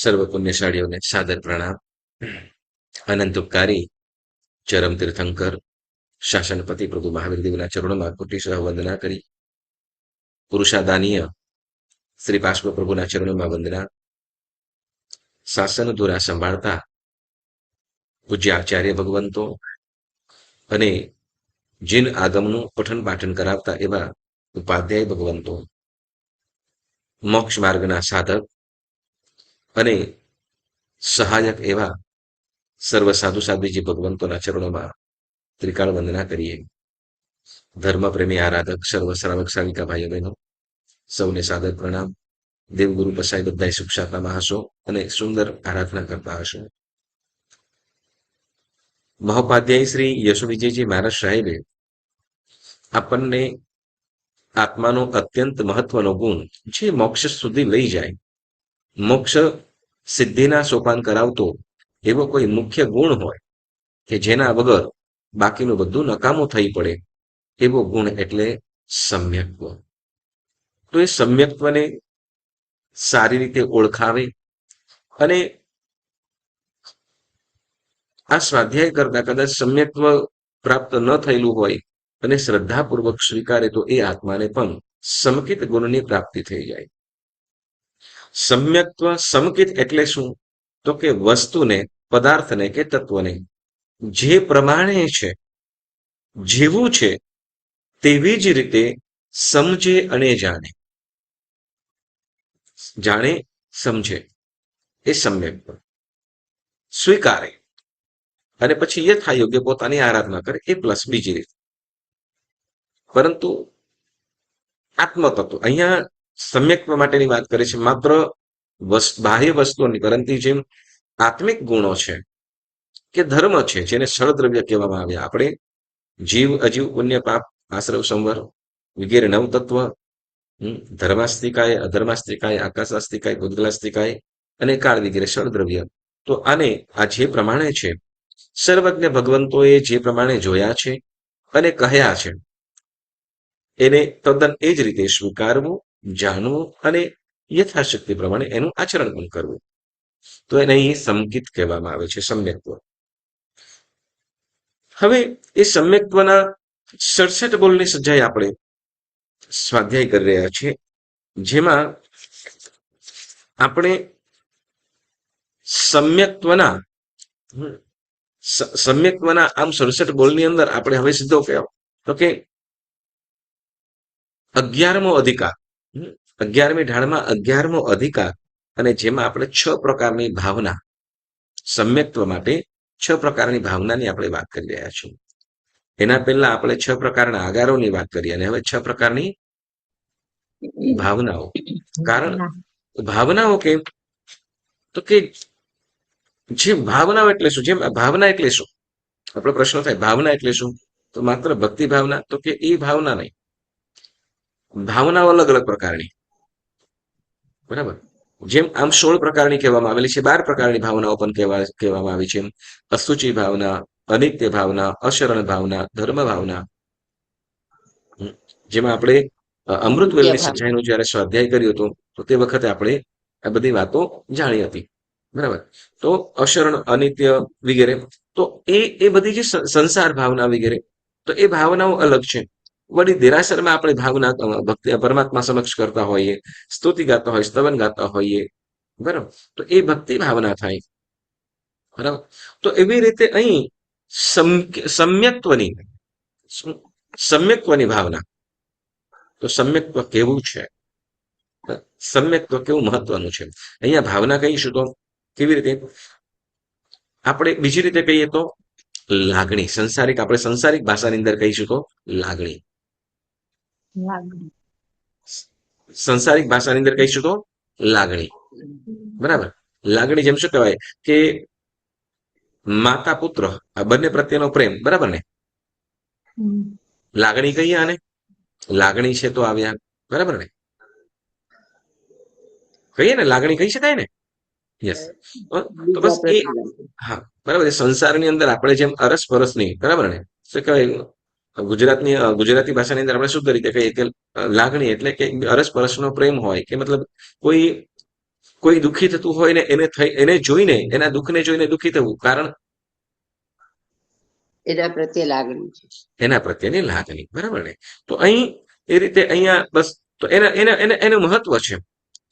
સર્વ પુણ્યશાળીઓને સાદર પ્રણામ. અનંત ઉપકારી ચરમ તીર્થંકર શાસનપતિ પ્રભુ મહાવીર દેવના ચરણોમાં કોટી સહ વંદના કરી, પુરુષાદાનીય શ્રી પાર્શ્વ પ્રભુના ચરણોમાં વંદના. શાસન ધોરા સંભાળતા પૂજ્ય આચાર્ય ભગવંતો અને જીન આગમનું પઠન પાઠન કરાવતા એવા ઉપાધ્યાય ભગવંતો, મોક્ષ માર્ગના સાધક અને સહાયક એવા સર્વ સાધુ સાધ્વીજી ભગવંતોના ચરણોમાં ત્રિકાળ વંદના કરીએ. ધર્મપ્રેમી આરાધક સર્વ શ્રાવક શ્રાવિકા ભાઈઓ બહેનો સૌને સાદર પ્રણામ. દેવગુરુ પસાય બધા સુખ શાંતમાં હશો અને સુંદર આરાધના કરતા હશો. મહોપાધ્યાય શ્રી યશુ વિજયજી મહારાજ સાહેબે આપણને આત્માનો અત્યંત મહત્વનો ગુણ, જે મોક્ષ સુધી લઈ જાય, મોક્ષ સિદ્ધિના સોપાન કરાવતો એવો કોઈ મુખ્ય ગુણ હોય કે જેના વગર બાકીનું બધું નકામું થઈ પડે, એવો ગુણ એટલે સમ્યક્ત્વ. તો એ સમ્યક્ત્વને સારી રીતે ઓળખાવે અને આ સ્વાધ્યાય કરતા કદાચ સમ્યક્ત્વ પ્રાપ્ત ન થયેલું હોય અને શ્રદ્ધાપૂર્વક સ્વીકારે તો એ આત્માને પણ સમકિત ગુણની પ્રાપ્તિ થઈ જાય. સમ્યક્ત્વ સમકિત એટલે શું? તો કે વસ્તુને, પદાર્થને કે તત્વને જે પ્રમાણે છે, જેવું છે તેવી જ રીતે સમજે અને જાણે. જાણે, સમજે એ સમ્યક્ત્વ. સ્વીકારે અને પછી યથાયોગ્ય પોતાની આરાધના કરે એ પ્લસ બીજી રીતે. પરંતુ આત્મતત્વ અહીંયા સમ્યક્ત્વ માટેની વાત કરે છે, માત્ર બાહ્ય વસ્તુઓની, પરંતુ જેમ આત્મિક ગુણો છે કે ધર્મ છે, જેને ષડદ્રવ્ય કહેવામાં આવ્યા, આપણે જીવ, અજીવ, પુણ્ય, પાપ, આશ્રવ, સંવર વગેરે નવ તત્વ, ધર્માસ્તિકાય, અધર્માસ્તિકાય, આકાશાસ્તિકાય, ભૂતગલાસ્તિકાય અને કાળ વગેરે ષડદ્રવ્ય. તો આને આ જે પ્રમાણે છે, સર્વજ્ઞ ભગવંતોએ જે પ્રમાણે જોયા છે અને કહ્યા છે, એને તદ્દન એ જ રીતે સ્વીકારવું, જાણવું અને યથાશક્તિ પ્રમાણે એનું આચરણ પણ કરવું. તો એને અહીં સમકિત કહેવામાં આવે છે, સમ્યક્ત્વ. હવે એ સમ્યક્ત્વના 67 બોલની સજ્જાએ આપણે સ્વાધ્યાય કરી રહ્યા છીએ, જેમાં આપણે સમ્યક્ત્વના આમ 67 બોલની અંદર આપણે હવે સીધો કહેવો તો કે 11મો અધિકાર, 11મી ઢાળમાં 11મો અધિકાર, અને જેમાં આપણે 6 પ્રકારની ભાવના, સમ્યક્ત્વ માટે 6 પ્રકારની ભાવનાની આપણે વાત કરી રહ્યા છીએ. એના પહેલા આપણે 6 પ્રકારના આગારોની વાત કરી અને હવે 6 પ્રકારની ભાવનાઓ. કારણ ભાવનાઓ કેમ? તો કે જે ભાવનાઓ એટલે શું? જેમ ભાવના એટલે શું? આપણો પ્રશ્ન થાય, ભાવના એટલે શું? તો માત્ર ભક્તિ ભાવના? તો કે એ ભાવના નહીં. ભાવનાઓ અલગ અલગ પ્રકારની, બરાબર. જેમ આમ 16 પ્રકારની કહેવામાં આવેલી છે, 12 પ્રકારની ભાવનાઓ પણ કહેવામાં આવી છે. અસુચિ ભાવના, અનિત્ય ભાવના, અશરણ ભાવના, ધર્મ ભાવના. જેમાં આપણે અમૃતવેલની સચ્ચાઈનો જયારે સ્વાધ્યાય કર્યો હતો તો તે વખતે આપણે આ બધી વાતો જાણી હતી, બરાબર. તો અશરણ, અનિત્ય વગેરે, તો એ બધી જે સંસાર ભાવના વગેરે, તો એ ભાવનાઓ અલગ છે. વળી દેરાસરમાં આપણે ભાવના ભક્તિ પરમાત્મા સમક્ષ કરતા હોઈએ, સ્તુતિ ગાતા હોય, સ્તવન ગાતા હોઈએ, બરાબર, તો એ ભક્તિ ભાવના થાય, બરાબર. તો એવી રીતે અહીં સમ્યક્ત્વની ભાવના. તો સમ્યક્ત્વ કેવું છે, સમ્યક્ત્વ કેવું મહત્વનું છે, અહીંયા ભાવના કહીશું તો કેવી રીતે? આપણે બીજી રીતે કહીએ તો લાગણી. સંસારિક, આપણે સંસારિક ભાષાની અંદર કહીશું તો લાગણી. સંસારિક ભાષાની અંદર કહીશું તો લાગણી, બરાબર. લાગણી જેમ શું કહેવાય કે માતા પુત્ર આ બંને પ્રત્યેનો પ્રેમ, બરાબર ને? લાગણી કહીએ આને, લાગણી છે તો આવ્યા, બરાબર ને? કહીએ ને, લાગણી કહી શકાય ને? યસ. તો બસ એ, હા, બરાબર. સંસારની અંદર આપણે જેમ અરસપરસની, બરાબર ને, શું કહેવાય, ગુજરાતી ભાષાની અંદર આપણે શુદ્ધ રીતે કહીએ કે લાગણી એટલે કે અરસપરસનો પ્રેમ હોય, કે મતલબ કોઈ કોઈ દુઃખી થતું હોય ને એને જોઈને, એના દુઃખને જોઈને દુઃખી થવું, કારણ એના પ્રત્યે લાગણી છે. એના પ્રત્યેની લાગણી, બરાબર ને? તો અહીં એ રીતે અહીંયા બસ તો એનું મહત્વ છે,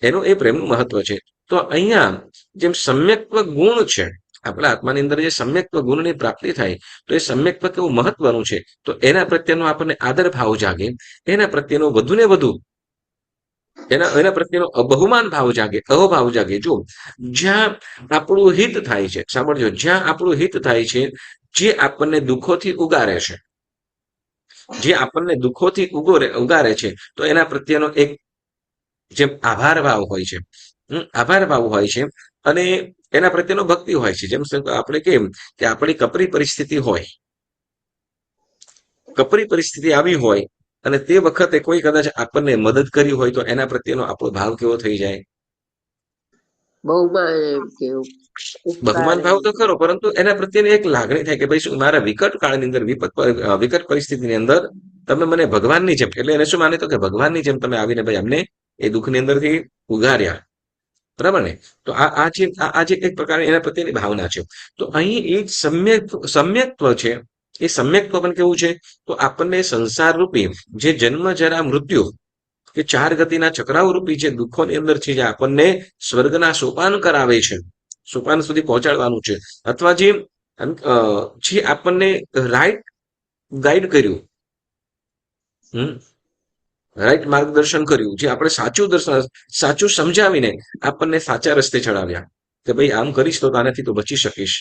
એનું એ પ્રેમનું મહત્વ છે. તો અહીંયા જેમ સમ્યક્ત્વ ગુણ છે, આપણા આત્માની અંદર જે સમ્યક્ત્વ ગુણની પ્રાપ્તિ થાય, તો એ સમ્યક્ત્વ કેવું મહત્વનું છે, તો એના પ્રત્યેનો આપણને આદર ભાવ જાગે, એના પ્રત્યેનો વધુ ને વધુ એના પ્રત્યેનો બહુમાન ભાવ જાગે, અહોભાવ જાગે. જો જ્યાં આપણું હિત થાય છે, સાંભળજો, જ્યાં આપણું હિત થાય છે, જે આપણને દુઃખોથી ઉગારે છે, જે આપણને દુઃખોથી ઉગારે છે, તો એના પ્રત્યેનો એક જેમ આભાર ભાવ હોય છે, આભાર ભાવ હોય છે, અને એના પ્રત્યેનો ભક્તિ હોય છે. જેમ આપણે કેમ કે આપણી કપરી પરિસ્થિતિ હોય, કપરી પરિસ્થિતિ આવી હોય, અને તે વખતે કોઈ કદાચ આપણને મદદ કરી હોય, તો એના પ્રત્યેનો આપણો ભાવ કેવો થઈ જાય? બહુમાન એમ કે બહુમાન ભાવ તો ખરો, પરંતુ એના પ્રત્યેની એક લાગણી થાય કે ભાઈ શું મારા વિકટ કાળની અંદર, વિકટ પરિસ્થિતિની અંદર તમે મને ભગવાનની જેમ, એટલે એને શું માને તો કે ભગવાનની જેમ તમે આવીને ભાઈ અમને એ દુઃખની અંદરથી ઉગાર્યા, બરાબર ને? તો આ જે એક પ્રકારની એના પ્રત્યેની ભાવના છે. તો અહીં એ સમ્યક્ત્વ છે. એ સમ્યક્ત્વ પણ કેવું છે? તો આપણને સંસાર રૂપી જે જન્મ જરા મૃત્યુ કે ચાર ગતિના ચક્રાવ રૂપી જે દુઃખોની અંદર છે, જે આપણને સ્વર્ગના સોપાન કરાવે છે, સોપાન સુધી પહોંચાડવાનું છે, અથવા જે આપણને રાઈટ ગાઈડ કર્યું, રાઈટ માર્ગદર્શન કર્યું, જે આપણે સાચું સમજાવીને આપણને સાચા રસ્તે ચડાવ્યા, કે ભાઈ આમ કરીશ તો આનાથી તું બચી શકીશ,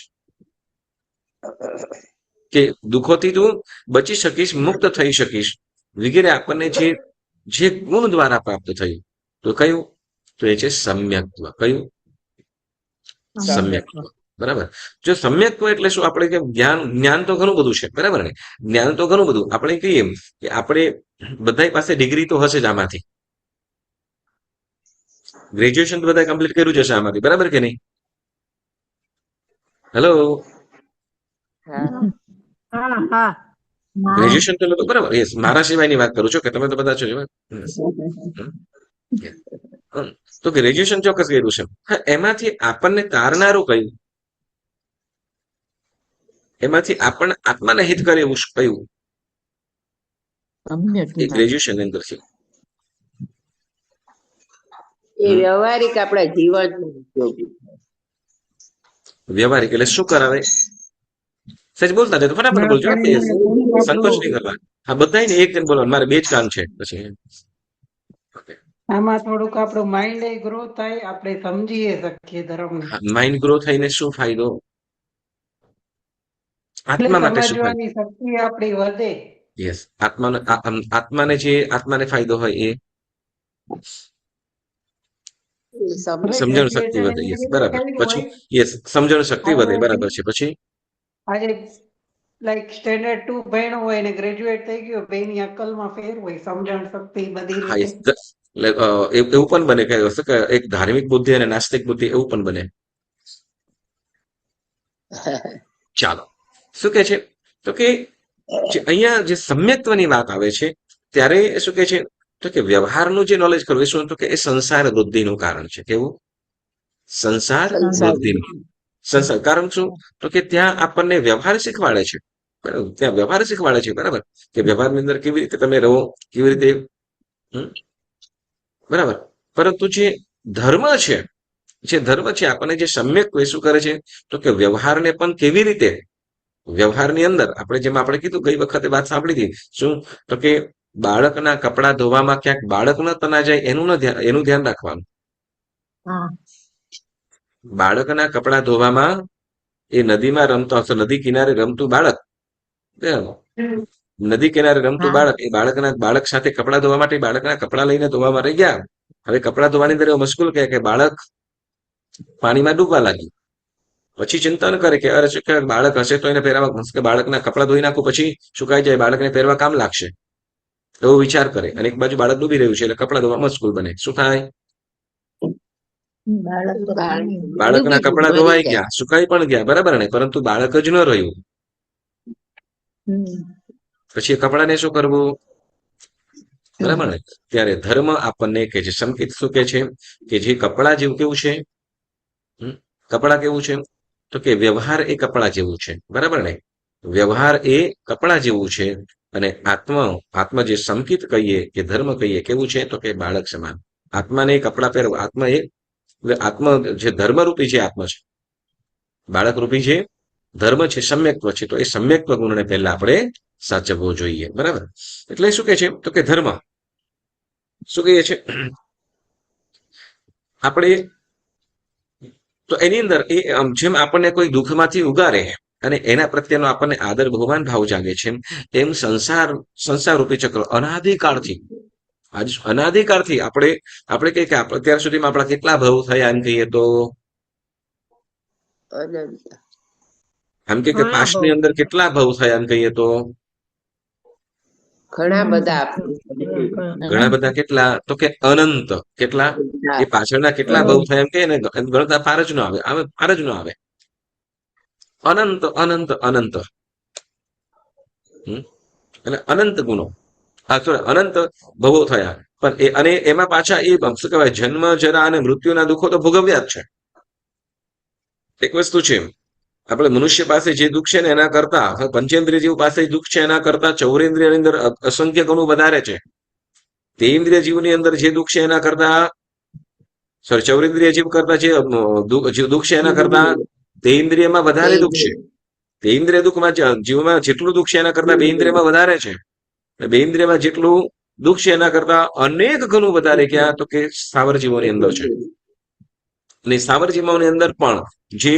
કે દુઃખોથી તું બચી શકીશ, મુક્ત થઈ શકીશ, વગેરે આપણને જે ગુણ દ્વારા પ્રાપ્ત થયું, તો કયું? તો એ છે સમ્યક્ત્વ. કયું? સમ્યક્ત્વ. બરાબર. જો સમ્યક્ત્વ એટલે શું? આપણે કે જ્ઞાન તો ઘણું બધું છે, બરાબર ને? જ્ઞાન તો ઘણું બધું આપણે કહીએ કે આપણે બધા પાસે ડિગ્રી તો હશે જ આમાંથી, ગ્રેજ્યુએશન તો બધા કમ્પ્લીટ કર્યું જશે આમાંથી, બરાબર કે નહીં? હેલો, ગ્રેજ્યુએશન તો લોકો બરાબર, યસ, મારા સિવાયની વાત કરું છું કે તમે તો બધા છો. તો ગ્રેજ્યુએશન ચોક્કસ કર્યું છે. હા, એમાંથી આપણને તારનારું કયું? એમાંથી આપણને આત્માને હિત કરે એવું કયું? એ ગ્રેજ્યુએશન અંદર છે. એ વ્યવહારિક આપણા જીવન ઉપયોગી. વ્યવહારિક એટલે શું કરાવે? સચ બોલતા જાય તો ફટાફટ બોલજો, સંકોચ નહીં કરવા. હા, બધાને એક બોલવાનું, મારે બે જ કામ છે પછી. આમાં થોડુંક આપણું માઇન્ડ ગ્રો થાય, આપણે સમજી શકીએ ધર્મ. માઇન્ડ ગ્રો થઈને શું ફાયદો? આત્મા માટે શું ફાયદો? સમજવાની શક્તિ આપણી વધે. યસ, આત્માને ફાયદો હોય એ સમજણ શક્તિ વધે. યસ, બરાબર. પછી યસ, સમજણ શક્તિ વધે, બરાબર છે. પછી આજે લાઈક સ્ટેન્ડર્ડ 2 ભણ્યો હોય ને ગ્રેજ્યુએટ થઈ ગયો, બેની અક્કલમાં ફેર હોય, સમજણ શક્તિ બધી હા, યસ, રીતે. એવું પણ બને કે એક ધાર્મિક બુદ્ધિ અને નાસ્તિક બુદ્ધિ, એવું પણ બને. ચાલો, શું કે છે? તો કે અહીંયા જે સમ્યક્ત્વની વાત આવે છે, ત્યારે શું કે છે? તો કે વ્યવહારનું જે નોલેજ કરવું એ શું? તો કે એ સંસાર વૃદ્ધિનું કારણ છે. કેવું? સંસાર વૃદ્ધિનું કારણ શું? તો કે ત્યાં આપણને વ્યવહાર શીખવાડે છે, બરાબર? ત્યાં વ્યવહાર શીખવાડે છે, બરાબર, કે વ્યવહારની અંદર કેવી રીતે તમે રહો, કેવી રીતે, બરાબર. પરંતુ જે ધર્મ છે આપણને જે સમ્યક શું કરે છે? તો કે વ્યવહારને પણ કેવી રીતે, વ્યવહારની અંદર આપણે જેમ આપણે કીધું ગઈ વખતે વાત સાંભળી હતી, શું? તો કે બાળકના કપડા ધોવામાં ક્યાંક બાળક ન તના જાય એનું ધ્યાન રાખવાનું. બાળકના કપડા ધોવામાં એ નદીમાં રમતો, નદી કિનારે રમતું બાળક, નદી કિનારે રમતું બાળક, એ બાળક સાથે કપડા ધોવા માટે બાળકના કપડા લઈને ધોવામાં રહી ગયા. હવે કપડા ધોવાની અંદર એવો મશ્ગુલ કે બાળક પાણીમાં ડૂબવા લાગ્યું. પછી ચિંતા ન કરે કે અરે શું બાળક હશે તો એને પહેરવા, કે બાળકના કપડા ધોઈ નાખું પછી સુકાઈ જાય, બાળકને પહેરવા કામ લાગશે, એવો વિચાર કરે. અને એક બાજુ બાળક ડૂબી રહ્યું છે, એટલે કપડા ધોવા મશ્ગુલ બને. શું થાય? બાળકના કપડા ધોવાઈ ગયા, સુકાઈ પણ ગયા, બરાબર ને? પરંતુ બાળક જ ન રહ્યું. પછી એ કપડાને શું કરવું? બરાબર ને? ત્યારે ધર્મ આપણને કે છે સંકેત શું કે છે કે જે કપડા જેવું કેવું છે? કપડા કેવું છે? તો કે વ્યવહાર એ કપડા જેવું છે, બરાબર ને? વ્યવહાર એ કપડા જેવું છે અને આત્મા જે સંકિત કહીએ કે ધર્મ કહીએ કેવું છે? તો કે બાળક સમાન. આત્માને કપડા પહેરવા, આત્મા જે ધર્મરૂપી જે આત્મા છે, બાળક રૂપી જે ધર્મ છે, સમ્યક્ત્વ છે, તો એ સમ્યક્ત્વ ગુણને પહેલા આપણે સાચવવો જોઈએ, બરાબર? એટલે શું કે છે? તો કે ધર્મ શું કહીએ છે આપણે? તો એની અંદર એ જેમ આપણને કોઈ દુઃખમાંથી ઉગારે અને એના પ્રત્યેનો આપણને આદર ભગવાન ભાવ જાગે છે, એમ સંસાર રૂપી ચક્ર અનાદિકાળથી, આજ અનાદિકાળથી આપણે કહીએ કે અત્યાર સુધીમાં આપણા કેટલા ભાવ થયા એમ કહીએ તો અનંત. આમ કે ઘણા પાસ્ટની ભાવ. અંદર કેટલા ભાવ થયા એમ કહીએ તો ઘણા બધા ઘણા બધા. કેટલા? તો કે અનંત. કેટલા? એ પાછળના કેટલા ભાવ થયા એમ કે ને ગણતા પાર જ ન આવે, પાર જ ન આવે. અનંત અનંત અનંત. એટલે અનંત ગુણો, અનંત ભવો થયા. પણ અને એમાં પાછા એ શું કહેવાય, જન્મ જરા અને મૃત્યુના દુઃખો તો ભોગવ્યા જ છે. એક વસ્તુ છે, આપણે મનુષ્ય પાસે જે દુઃખ છે ને એના કરતા પંચેન્દ્રિય જીવ પાસે દુઃખ છે એના કરતા ચૌરેન્દ્રિયની અંદર અસંખ્ય ગણું વધારે છે. તે ઇન્દ્રિય જીવની અંદર જે દુઃખ છે એના કરતા, સોરી, ચૌરેન્દ્રિય જીવ કરતા જે દુઃખ છે એના કરતા તે ઇન્દ્રિયમાં વધારે દુઃખ છે. તે ઇન્દ્રિય દુઃખમાં જીવમાં જેટલું દુઃખ છે એના કરતા બે ઇન્દ્રિયમાં વધારે છે. બે ઇન્દ્રિયમાં જેટલું દુઃખ છે એના કરતા અનેક ગણું વધારે ક્યાં? તો કે સ્થાવર જીવોની અંદર છે. અને સ્થાવર જીવોની અંદર પણ જે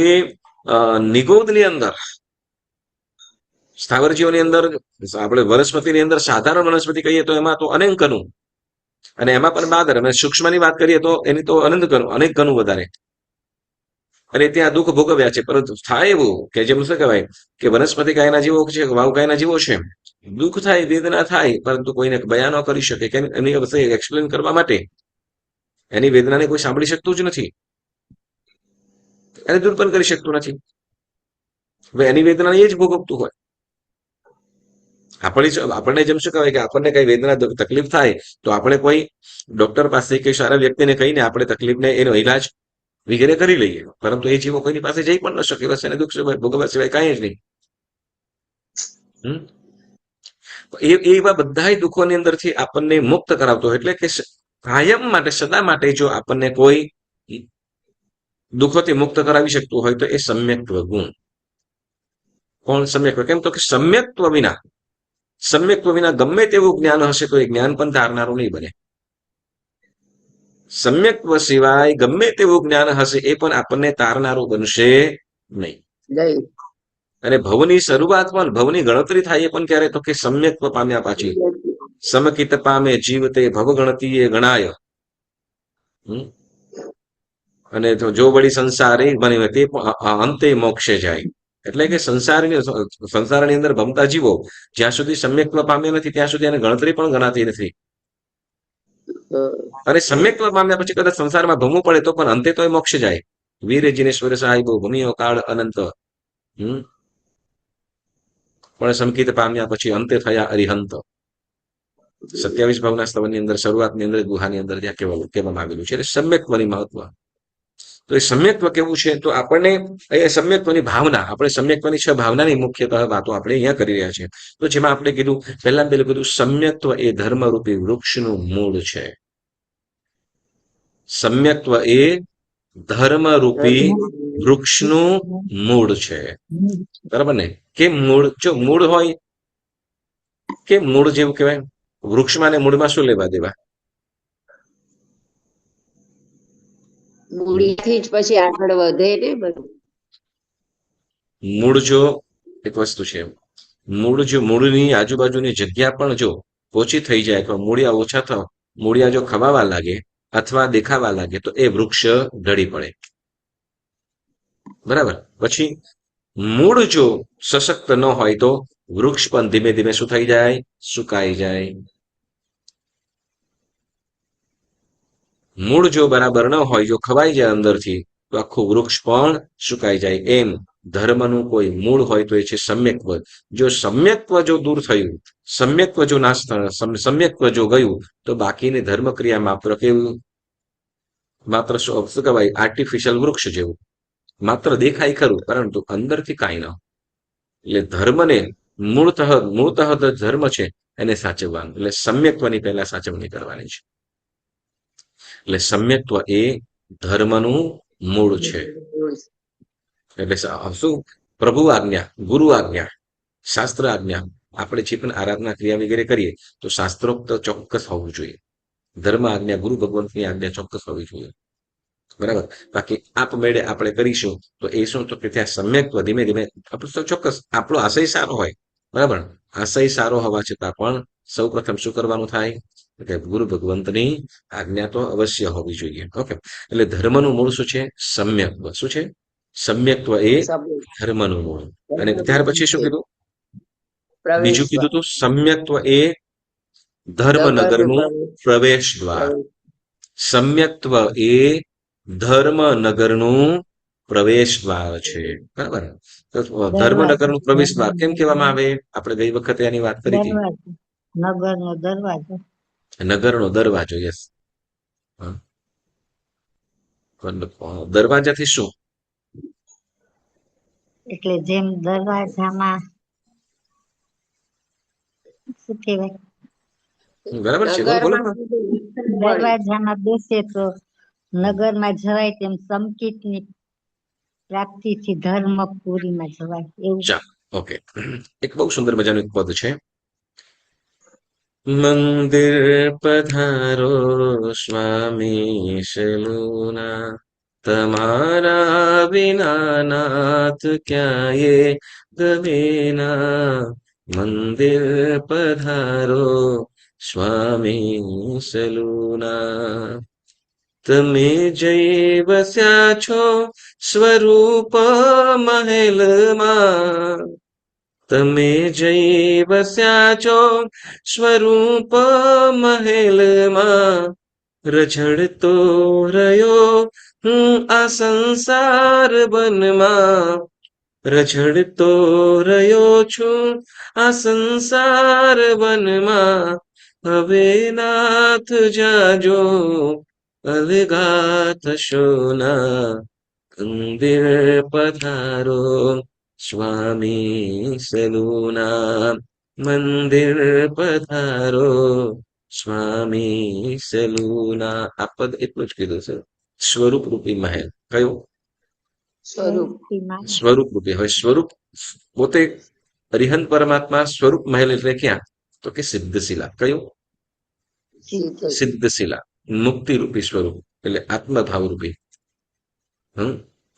નિગોદની અંદર, સ્થાવર જીવોની અંદર આપણે વનસ્પતિની અંદર સાધારણ વનસ્પતિ કહીએ તો એમાં તો અનેક ગણું, અને એમાં પણ બાદર અને સૂક્ષ્મની વાત કરીએ તો એની તો અનેક ગણું વધારે. અને ત્યાં દુઃખ ભોગવ્યા છે. પરંતુ થાય એવું કે જેમ શું કહેવાય કે વનસ્પતિ કાયના જીવો છે, વાવ કાયના જીવો છે, દુઃખ થાય, વેદના થાય, પરંતુ કોઈને બયાન ન કરી શકે કે એની એક્સપ્લેન કરવા માટે એની વેદનાને કોઈ સાંભળી શકતું જ નથી, એને દૂર પણ કરી શકતું નથી. હવે એની વેદના એ જ ભોગવતું હોય. આપણને જેમ શું કહેવાય કે આપણને કઈ વેદના તકલીફ થાય તો આપણે કોઈ ડોક્ટર પાસે કે સારા વ્યક્તિને કહીને આપણે તકલીફને એનો ઈલાજ વગેરે કરી લઈએ. પરંતુ એ જીવો કોઈની પાસે જઈ પણ ન શકે, બસ એને દુઃખ ભોગવવા સિવાય કાંઈ જ નહીં. એવા બધા દુઃખોની અંદરથી આપણને મુક્ત કરાવતો, એટલે કે કાયમ માટે, સદા માટે જો આપણને કોઈ દુઃખોથી મુક્ત કરાવી શકતું હોય તો એ સમ્યક્ત્વ ગુણ. કોણ સમ્યક્ત્વ? કેમ તો કે સમ્યક્ત્વ વિના ગમે તેવું જ્ઞાન હશે તો એ જ્ઞાન પણ તારનારું નહીં બને. સમ્યક્ત્વ સિવાય ગમે તેવું જ્ઞાન હશે એ પણ આપણને તારનારું બનશે નહીં. અને ભવની શરૂઆત પણ, ભવની ગણતરી થાય એ પણ ક્યારે? તો કે સમ્યક્ત્વ પામ્યા પાછી. સમકિત પામે જીવતે ભવ ગણતી એ ગણાય. અને જો વળી સંસારે બને તે અંતે મોક્ષે જાય. એટલે કે સંસારની અંદર ભમતા જીવો જ્યાં સુધી સમ્યક્ત્વ પામ્યા નથી ત્યાં સુધી એની ગણતરી પણ ગણાતી નથી. અને સમ્યક્ત્વ પામ્યા પછી કદાચ સંસારમાં ભમવું પડે તો પણ અંતે તો એ મોક્ષ જાય. વીર જીનેશ્વર સાહેબો ભૂમિયો કાળ અનંત. પણ સંકિત પામ્યા પછી અંતે થયા અરિહંત. 27 ભાવના સ્તવની અંદર શરૂઆતની અંદર ગુહાની અંદર ત્યાં કહેવામાં આવેલું છે. એટલે સમ્યક્ત્વની મહત્વ. તો એ સમ્યક્ત્વ કેવું છે? તો આપણને એ સમ્યક્ત્વની ભાવના, આપણે સમ્યક્ત્વની 6 ભાવનાની મુખ્યતઃ વાતો આપણે અહીંયા કરી રહ્યા છીએ. તો જેમાં આપણે કીધું, પહેલા કીધું સમ્યક્ત્વ એ ધર્મરૂપી વૃક્ષનું મૂળ છે. સમ્યક્ત્વ એ ધર્મરૂપી વૃક્ષનું મૂળ છે, બરાબર ને? કે મૂળ, જો મૂળ હોય કે મૂળ જેવું કહેવાય, વૃક્ષમાં ને મૂળમાં શું લેવા દેવા? મૂળીથી જ પછી આગળ વધે ને બધું. મૂળ જો એક વસ્તુ છે, મૂળની આજુબાજુની જગ્યા પણ જો ઓછી થઈ જાય અથવા મૂળિયા ઓછા થાવ, મૂળિયા જો ખવાવા લાગે અથવા દેખાવા લાગે તો એ વૃક્ષ ઢળી પડે, બરાબર? પછી મૂળ જો સશક્ત ન હોય તો વૃક્ષ પણ ધીમે ધીમે શું થઈ જાય? સુકાઈ જાય. મૂળ જો બરાબર ન હોય, જો ખવાઈ જાય અંદરથી, તો આખું વૃક્ષ પણ સુકાઈ જાય. એમ ધર્મનું કોઈ મૂળ હોય તો એ છે સમ્યક્ત્વ. જો સમ્યક્ત્વ જો દૂર થયું, સમ્યક્ત્વ જો નાશ સમ્યક્ત્વ જો ગયું તો બાકીની ધર્મ ક્રિયા માત્ર કેવું, માત્ર શું કહેવાય, આર્ટિફિશિયલ વૃક્ષ જેવું, માત્ર દેખાય ખરું પરંતુ અંદરથી કાંઈ ન. એટલે ધર્મને મૂળતઃ ધર્મ છે એને સાચવવાનું, એટલે સમ્યક્ત્વની પહેલા સાચવણી કરવાની છે. એટલે સમ્યક્ત્વ એ ધર્મનું મૂળ છે. એટલે શું, પ્રભુ આજ્ઞા, ગુરુ આજ્ઞા, શાસ્ત્ર આજ્ઞા, આપણે જે પણ આરાધના ક્રિયા વગેરે કરીએ તો શાસ્ત્રોક્ત ચોક્કસ હોવું જોઈએ. ધર્મ આજ્ઞા, ગુરુ ભગવંતની આજ્ઞા ચોક્કસ હોવી જોઈએ. બરાબર. બાકી આપમેળે આપણે કરીશું તો એ શું, તો કે ત્યાં સમ્યક્ત્વ ધીમે ધીમે આપણે તો ચોક્કસ આપણો આશય સારો હોય, બરાબર, આશય સારો હોવા છતાં પણ સૌ પ્રથમ શું કરવાનું થાય કે ગુરુ ભગવંતની આજ્ઞા તો અવશ્ય હોવી જોઈએ. ઓકે, એટલે ધર્મનું મૂળ શું છે, સમ્યક્ત્વ. શું છે, સમ્યક્ત્વ એ ધર્મનું મૂળ. અને ત્યાર પછી શું કીધું, બીજું કીધું તું, સમ્યક્ત્વ એ ધર્મનગરનું પ્રવેશ દ્વાર. સમ્યક્ત્વ એ ધર્મનગરનું પ્રવેશ દ્વાર છે. બરાબર. તો ધર્મનગરનું પ્રવેશ દ્વાર કેમ કહેવામાં આવે, આપણે ગઈ વખતે એની વાત કરી હતી, નગરનો દરવાજો. નગરનો દરવાજો. યસ. દરવાજાથી શું, એટલે જેમ દરવાજામાં શું કહેવાય, બરાબર છે, બોલો બોલો. દરવાજામાં બેસે તો નગરમાં જવાય, તેમ સંકિતની પ્રાપ્તિથી ધર્મપુરીમાં જવાય એવું. ચાલો, ઓકે. એક બહુ સુંદર મજાનું એક પદ છે, મંદિર પધારો સ્વામી શલુના, તમારા વિના નાથ ક્યાંય ગવેના. મંદિર પધારો સ્વામી શલુના, તમે જઈ વસ્યા છો સ્વરૂપ મહેલમાં, તમે જઈ વસ્યા છો સ્વરૂપ મહેલમાં. રઝળતો રહ્યો હું આ સંસાર વનમાં, રઝળતો રહ્યો છું આ સંસાર વનમાં. હવે નાથ જાજો અલગા થશો ના, મંદિર પધારો સ્વામી સલુના, મંદિર પધારો સ્વામી સલુના. આ પદ એટલું જ કીધું છે, સ્વરૂપ રૂપી મહેલ. કયું સ્વરૂપ રૂપી? હવે સ્વરૂપ પોતે અરિહંત પરમાત્મા સ્વરૂપ મહેલ એટલે ક્યાં, તો કે સિદ્ધશિલા. કયું, સિદ્ધશિલા. મુક્તિ રૂપી સ્વરૂપ એટલે આત્મભાવ રૂપી.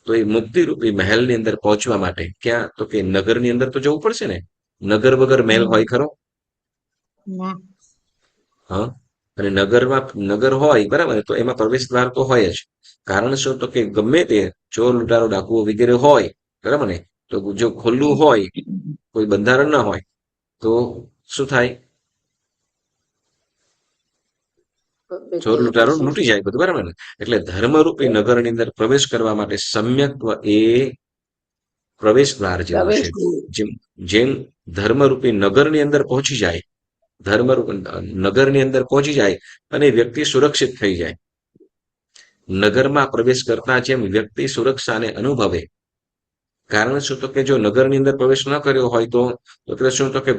તો એ મુક્તિ રૂપી મહેલની અંદર પહોંચવા માટે ક્યાં, તો કે નગરની અંદર તો જવું પડશે ને. નગર વગર મહેલ હોય ખરો? હા. અને નગરમાં નગર હોય, બરાબર, તો એમાં પ્રવેશ દ્વાર તો હોય જ. કારણ શું, તો કે ગમે તે ચોર લૂંટારો ડાકુઓ વગેરે હોય, બરાબર ને, તો જો ખુલ્લું હોય, કોઈ બંધારણ ના હોય તો શું થાય, ચોર લૂંટારો લૂંટી જાય બધું, બરાબર ને. એટલે ધર્મરૂપી નગરની અંદર પ્રવેશ કરવા માટે સમ્યક્ત્વ એ પ્રવેશ દ્વાર જેવું છે. જેમ ધર્મરૂપી નગરની અંદર પહોંચી જાય, ધર્મરૂપી નગરની અંદર પહોંચી જાય અને વ્યક્તિ સુરક્ષિત થઈ જાય. નગરમાં પ્રવેશ કરતા જેમ વ્યક્તિ સુરક્ષાને અનુભવે, કારણ શું, તો કે જો નગરની અંદર પ્રવેશ ન કર્યો હોય તો શું, તો કે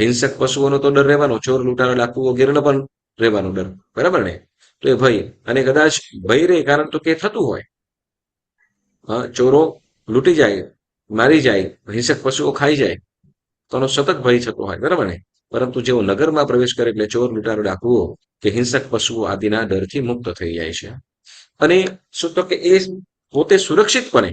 હિંસક પશુઓનો તો ડર રહેવાનો, ચોર લૂંટારા ડાકુ વગેરેનો પણ રહેવાનો ડર, બરાબર ને. તો એ ભય, અને કદાચ ભય રહે કારણ તો કે થતું હોય, ચોરો લૂંટી જાય, મારી જાય, હિંસક પશુઓ ખાઈ જાય, તો સતત ભય થતો હોય, બરાબર ને. પરંતુ જેઓ નગરમાં પ્રવેશ કરે એટલે ચોર લૂંટારો ડાકુઓ કે હિંસક પશુઓ આદિના ડરથી મુક્ત થઈ જાય છે. અને શું, તો કે એ પોતે સુરક્ષિતપણે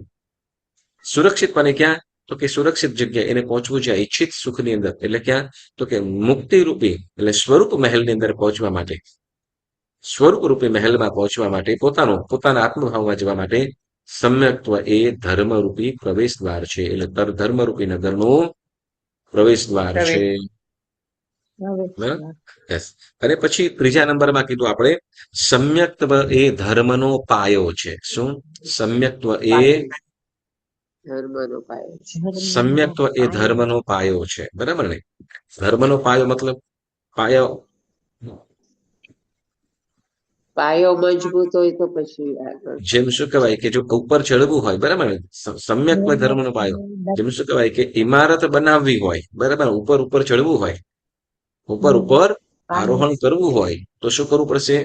ક્યાં, તો કે સુરક્ષિત જગ્યાએ એને પહોંચવું છે ઈચ્છિત સુખની અંદર. એટલે ક્યાં, તો કે મુક્તિ રૂપી એટલે સ્વરૂપ મહેલની અંદર પહોંચવા માટે, સ્વરૂપ રૂપી મહેલમાં પહોંચવા માટે, પોતાના આત્મભાવમાં જવા માટે સમ્યક્ત્વ એ ધર્મરૂપી પ્રવેશ દ્વાર છે. એટલે ધર્મરૂપી નગરનું પ્રવેશ દ્વાર છે. અને પછી ત્રીજા નંબરમાં કીધું આપણે, સમ્યક્ત્વ એ ધર્મનો પાયો છે. શું, સમ્યક્ત્વ એ ધર્મનો પાયો છે. સમ્યક્ત્વ એ ધર્મનો પાયો છે, બરાબર ને? ધર્મનો પાયો મતલબ પાયો પાયો મજબૂત હોય તો પછી આગળ જેમ શું કહેવાય કે જો ઉપર ચડવું હોય, બરાબર ને? સમ્યક્ત્વ ધર્મનો પાયો જેમ શું કહેવાય કે ઇમારત બનાવવી હોય, બરાબર? ઉપર ઉપર ચડવું હોય, ઉપર ઉપર આરોહણ કરવું હોય તો શું કરવું પડશે?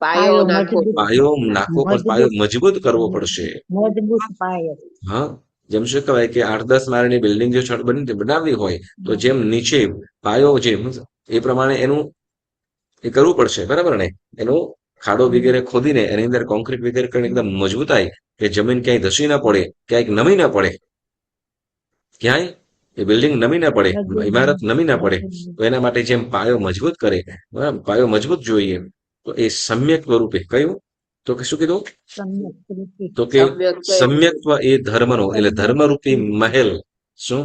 પાયો નાખવો પાયો નાખવો પડશે, પાયો મજબૂત કરવો પડશે. મજબૂત પાયો. હા, જેમ શું કહેવાય કે 8-10 માળની બિલ્ડિંગ જો બનાવવી હોય તો જેમ નીચે પાયો જેમ એ પ્રમાણે એનું એ કરવું પડશે, બરાબર ને? એનું ખાડો વગેરે ખોદીને એની અંદર કોન્ક્રીટ વગેરે કરીને એકદમ મજબૂતાઈ કે જમીન ક્યાંય ધસી ના પડે, ક્યાંય નમી ના પડે, ક્યાંય એ બિલ્ડિંગ નમી ના પડે, ઇમારત નમી ના પડે. તો એના માટે જેમ પાયો મજબૂત કરે, બરાબર, પાયો મજબૂત જોઈએ તો એ સમ્યક સ્વરૂપે કયું તો કે શું કીધું તો કે સમ્યક્ત્વ એ ધર્મનો એટલે ધર્મરૂપી મહેલ શું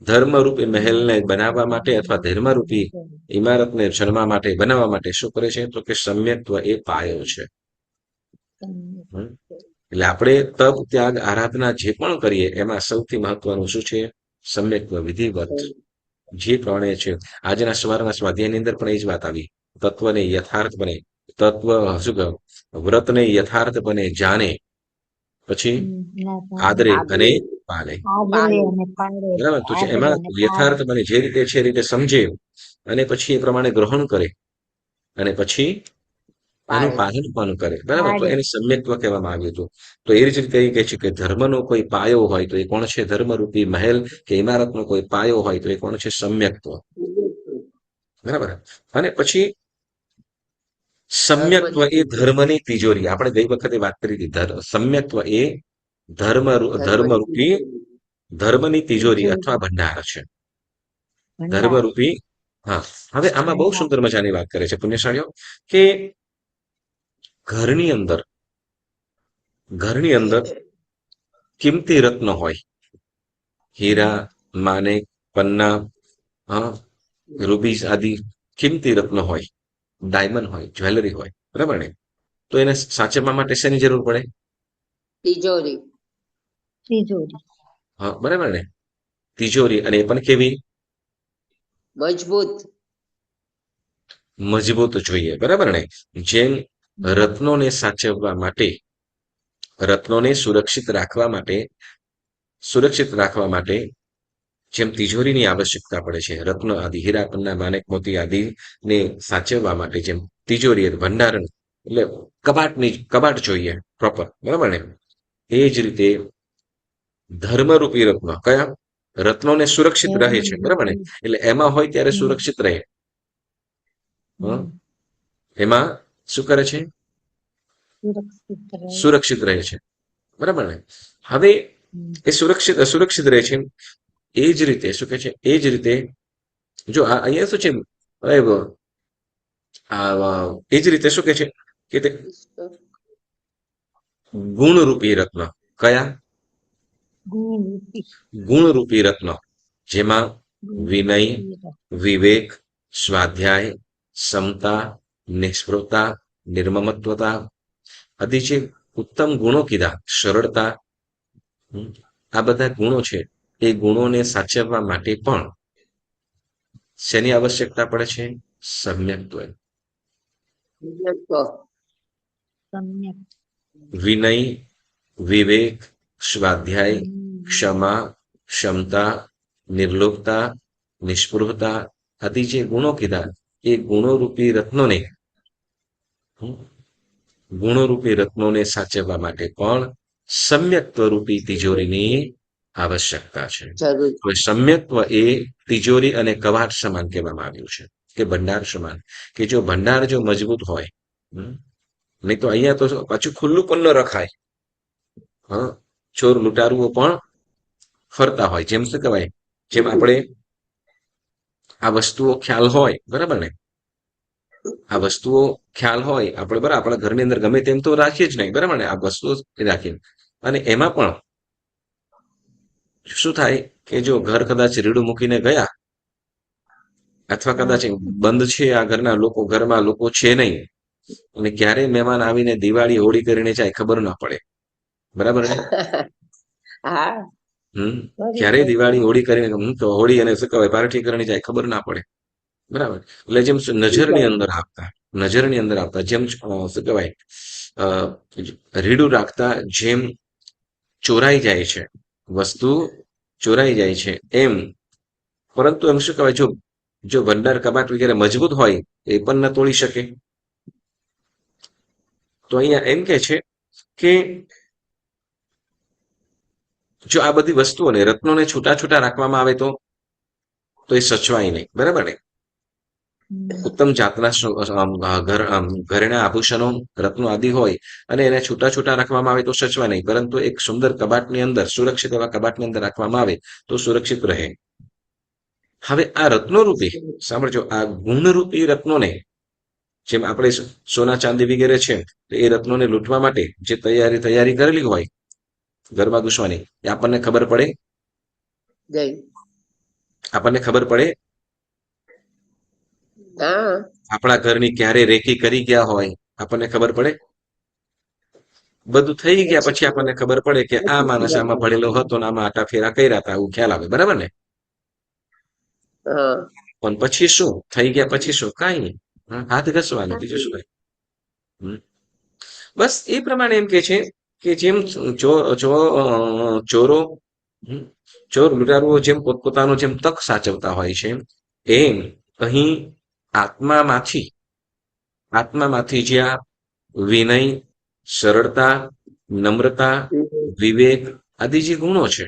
ધર્મરૂપી મહેલને બનાવવા માટે અથવા ધર્મરૂપી ઇમારતને જન્મવા માટે બનાવવા માટે શું કરે છે તો કે સમ્યક્ત્વ એ પાયો છે. એટલે આપણે તપ ત્યાગ આરાધના જે પણ કરીએ એમાં સૌથી મહત્વનું શું છે? સમ્યક્ત્વ વિધિવત જે પ્રમાણે છે. આજના સવારના સ્વાધ્યાયની અંદર પણ એ જ વાત આવી. તત્વને યથાર્થ બને, તત્વ શું કહ્યું વ્રતને યથાર્થ બને જાણે, પછી આદરે અને પાલે, બરાબર? તો એમાં યથાર્થ બને જે રીતે છે એ રીતે સમજે અને પછી એ પ્રમાણે ગ્રહણ કરે અને પછી એનું પાલન પણ કરે, બરાબર? તો એને સમ્યક્ત્વ કહેવામાં આવ્યું હતું. તો એ જ રીતે એ કહે છે કે ધર્મનો કોઈ પાયો હોય તો એ કોણ છે? ધર્મરૂપી મહેલ કે ઇમારતનો કોઈ પાયો હોય તો એ કોણ છે? સમ્યક્ત્વ, બરાબર? અને પછી સમ્યક્ત્વ એ ધર્મની તિજોરી. આપણે ગઈ વખતે વાત કરી હતી. સમ્યક્ત્વ એ ધર્મરૂપી ધર્મની તિજોરી અથવા ભંડાર છે. ધર્મરૂપી. હા, હવે આમાં બહુ સુંદર મજાની વાત કરે છે પુણ્યશાળીઓ કે ઘરની અંદર કિંમતી રત્ન હોય, હીરા, માણેક, પન્ના, હા, રૂબીઝ આદિ કિંમતી રત્ન હોય, ડાયમંડ હોય, જ્વેલરી હોય, બરાબર ને? તો એને સાચવવા માટે શેની જરૂર પડે? તિજોરી. હા, બરાબર ને? તિજોરી. અને એ પણ કેવી? મજબૂત જોઈએ, બરાબર ને? જેમ રત્નોને સાચવવા માટે, રત્નોને સુરક્ષિત રાખવા માટે જેમ તિજોરીની આવશ્યકતા પડે છે, રત્ન આદિ હીરા, પન્ના, માણેક, મોતી આદિને સાચવવા માટે જેમ તિજોરી ભંડારણ એટલે કબાટ જોઈએ પ્રોપર, બરાબર ને? એ જ રીતે ધર્મરૂપી રત્ન કયા? રત્નોને સુરક્ષિત રહે છે, બરાબર ને? એટલે એમાં હોય ત્યારે સુરક્ષિત રહે. એમાં શું કરે છે? સુરક્ષિત રહે છે, બરાબર ને? હવે એ સુરક્ષિત રહે છે. એ જ રીતે શું કે છે? એ જ રીતે જો અહીંયા શું છે? એ જ રીતે શું કે છે કે તે ગુણરૂપી રત્ન કયા? ગુણરૂપી રત્ન જેમાં વિનય, વિવેક, સ્વાધ્યાય, ક્ષમતા, નિષ્ફળતા, નિર્મમત્વતા આદિ જે ઉત્તમ ગુણો કીધા, સરળતા, આ બધા ગુણો છે. એ ગુણોને સાચવવા માટે પણ શેની આવશ્યકતા પડે છે? સમ્યક્ત્વ. વિનય, વિવેક, સ્વાધ્યાય, ક્ષમા, ક્ષમતા, નિર્લોભતા, નિષ્પૃહતા આદિ જે ગુણો કીધા એ ગુણોરૂપી રત્નોને સાચવવા માટે પણ સમ્યક્ત્વરૂપી તિજોરીની આવશ્યકતા છે. હવે સમ્યક્ત્વ એ તિજોરી અને કબાટ સમાન કહેવામાં આવ્યું છે કે ભંડાર સમાન, કે જો ભંડાર જો મજબૂત હોય, નહીં તો અહીંયા તો પાછું ખુલ્લું પણ ન રખાય. હા, ચોર લૂંટારુઓ પણ ફરતા હોય. જેમ શું કહેવાય? જેમ આપણે આ વસ્તુઓ ખ્યાલ હોય, બરાબર ને? આ વસ્તુઓ ખ્યાલ હોય આપણે, બરાબર, આપણા ઘરની અંદર ગમે તેમ તો રાખીએ જ નહીં, બરાબર ને? આ વસ્તુઓ રાખીએ અને એમાં પણ શું થાય કે જો ઘર કદાચ રેડું મૂકીને ગયા અથવા કદાચ બંધ છે આ ઘરમાં લોકો છે નહીં અને ક્યારે મહેમાન આવીને દિવાળી હોળી કરીને જાય ખબર ના પડે, બરાબર ને? હા ક્યારે દિવાળી હોળી કરીને તો હોળી અને શું કહેવાય પારઠી કરવાની જાય ખબર ના પડે. બરાબર. એટલે જેમ નજરની અંદર આવતા જેમ શું કહેવાય અ, રીડું રાખતા જેમ ચોરાઈ જાય છે, વસ્તુ ચોરાઈ જાય છે એમ. પરંતુ એમ શું કહેવાય, જો જો ભંડાર કબાટ વગેરે મજબૂત હોય એ પણ ન તોડી શકે. તો અહીંયા એમ કે છે કે જો આ બધી વસ્તુઓને રત્નોને છૂટા છૂટા રાખવામાં આવે તો એ સચવાય નહીં. બરાબર ને? ઉત્તમ જાતના ઘરેણા આભૂષણો રત્નો આદિ હોય અને એને છૂટા છૂટા રાખવામાં આવે તો સચવાય નહીં, પરંતુ એક સુંદર કબાટની અંદર, સુરક્ષિત એવા કબાટની અંદર રાખવામાં આવે તો સુરક્ષિત રહે. હવે આ રત્નોરૂપી, સાંભળજો, આ ગુણરૂપી રત્નોને જેમ આપણે સોના ચાંદી વગેરે છે એ રત્નોને લૂંટવા માટે જે તૈયારી કરેલી હોય ગરબા ઘૂસવાની, એ આપણને ખબર પડે. જય આપણને ખબર પડે હા આપણા ઘરની ક્યારે રેકી કરી ગયા હોય આપણને ખબર પડે. બધું થઈ ગયા પછી આપણને ખબર પડે કે આ માણસ આમાં પડેલો હતો ને આમાં આટા ફેરા કર્યા હતા, એવું ખ્યાલ આવે. બરાબર ને? હા પણ પછી શું થઈ ગયા? પછી શું? કાંઈ નહીં, હાથ ઘસવાનું, બીજું શું? હમ. બસ એ પ્રમાણે એમ કે છે કે જેમ ચોરો ચોર લૂંટારુઓ જેમ પોતપોતાનો જેમ તક સાચવતા હોય છે, એમ અહીં આત્મામાંથી જ્યાં વિનય, સરળતા, નમ્રતા, વિવેક આદિ જે ગુણો છે,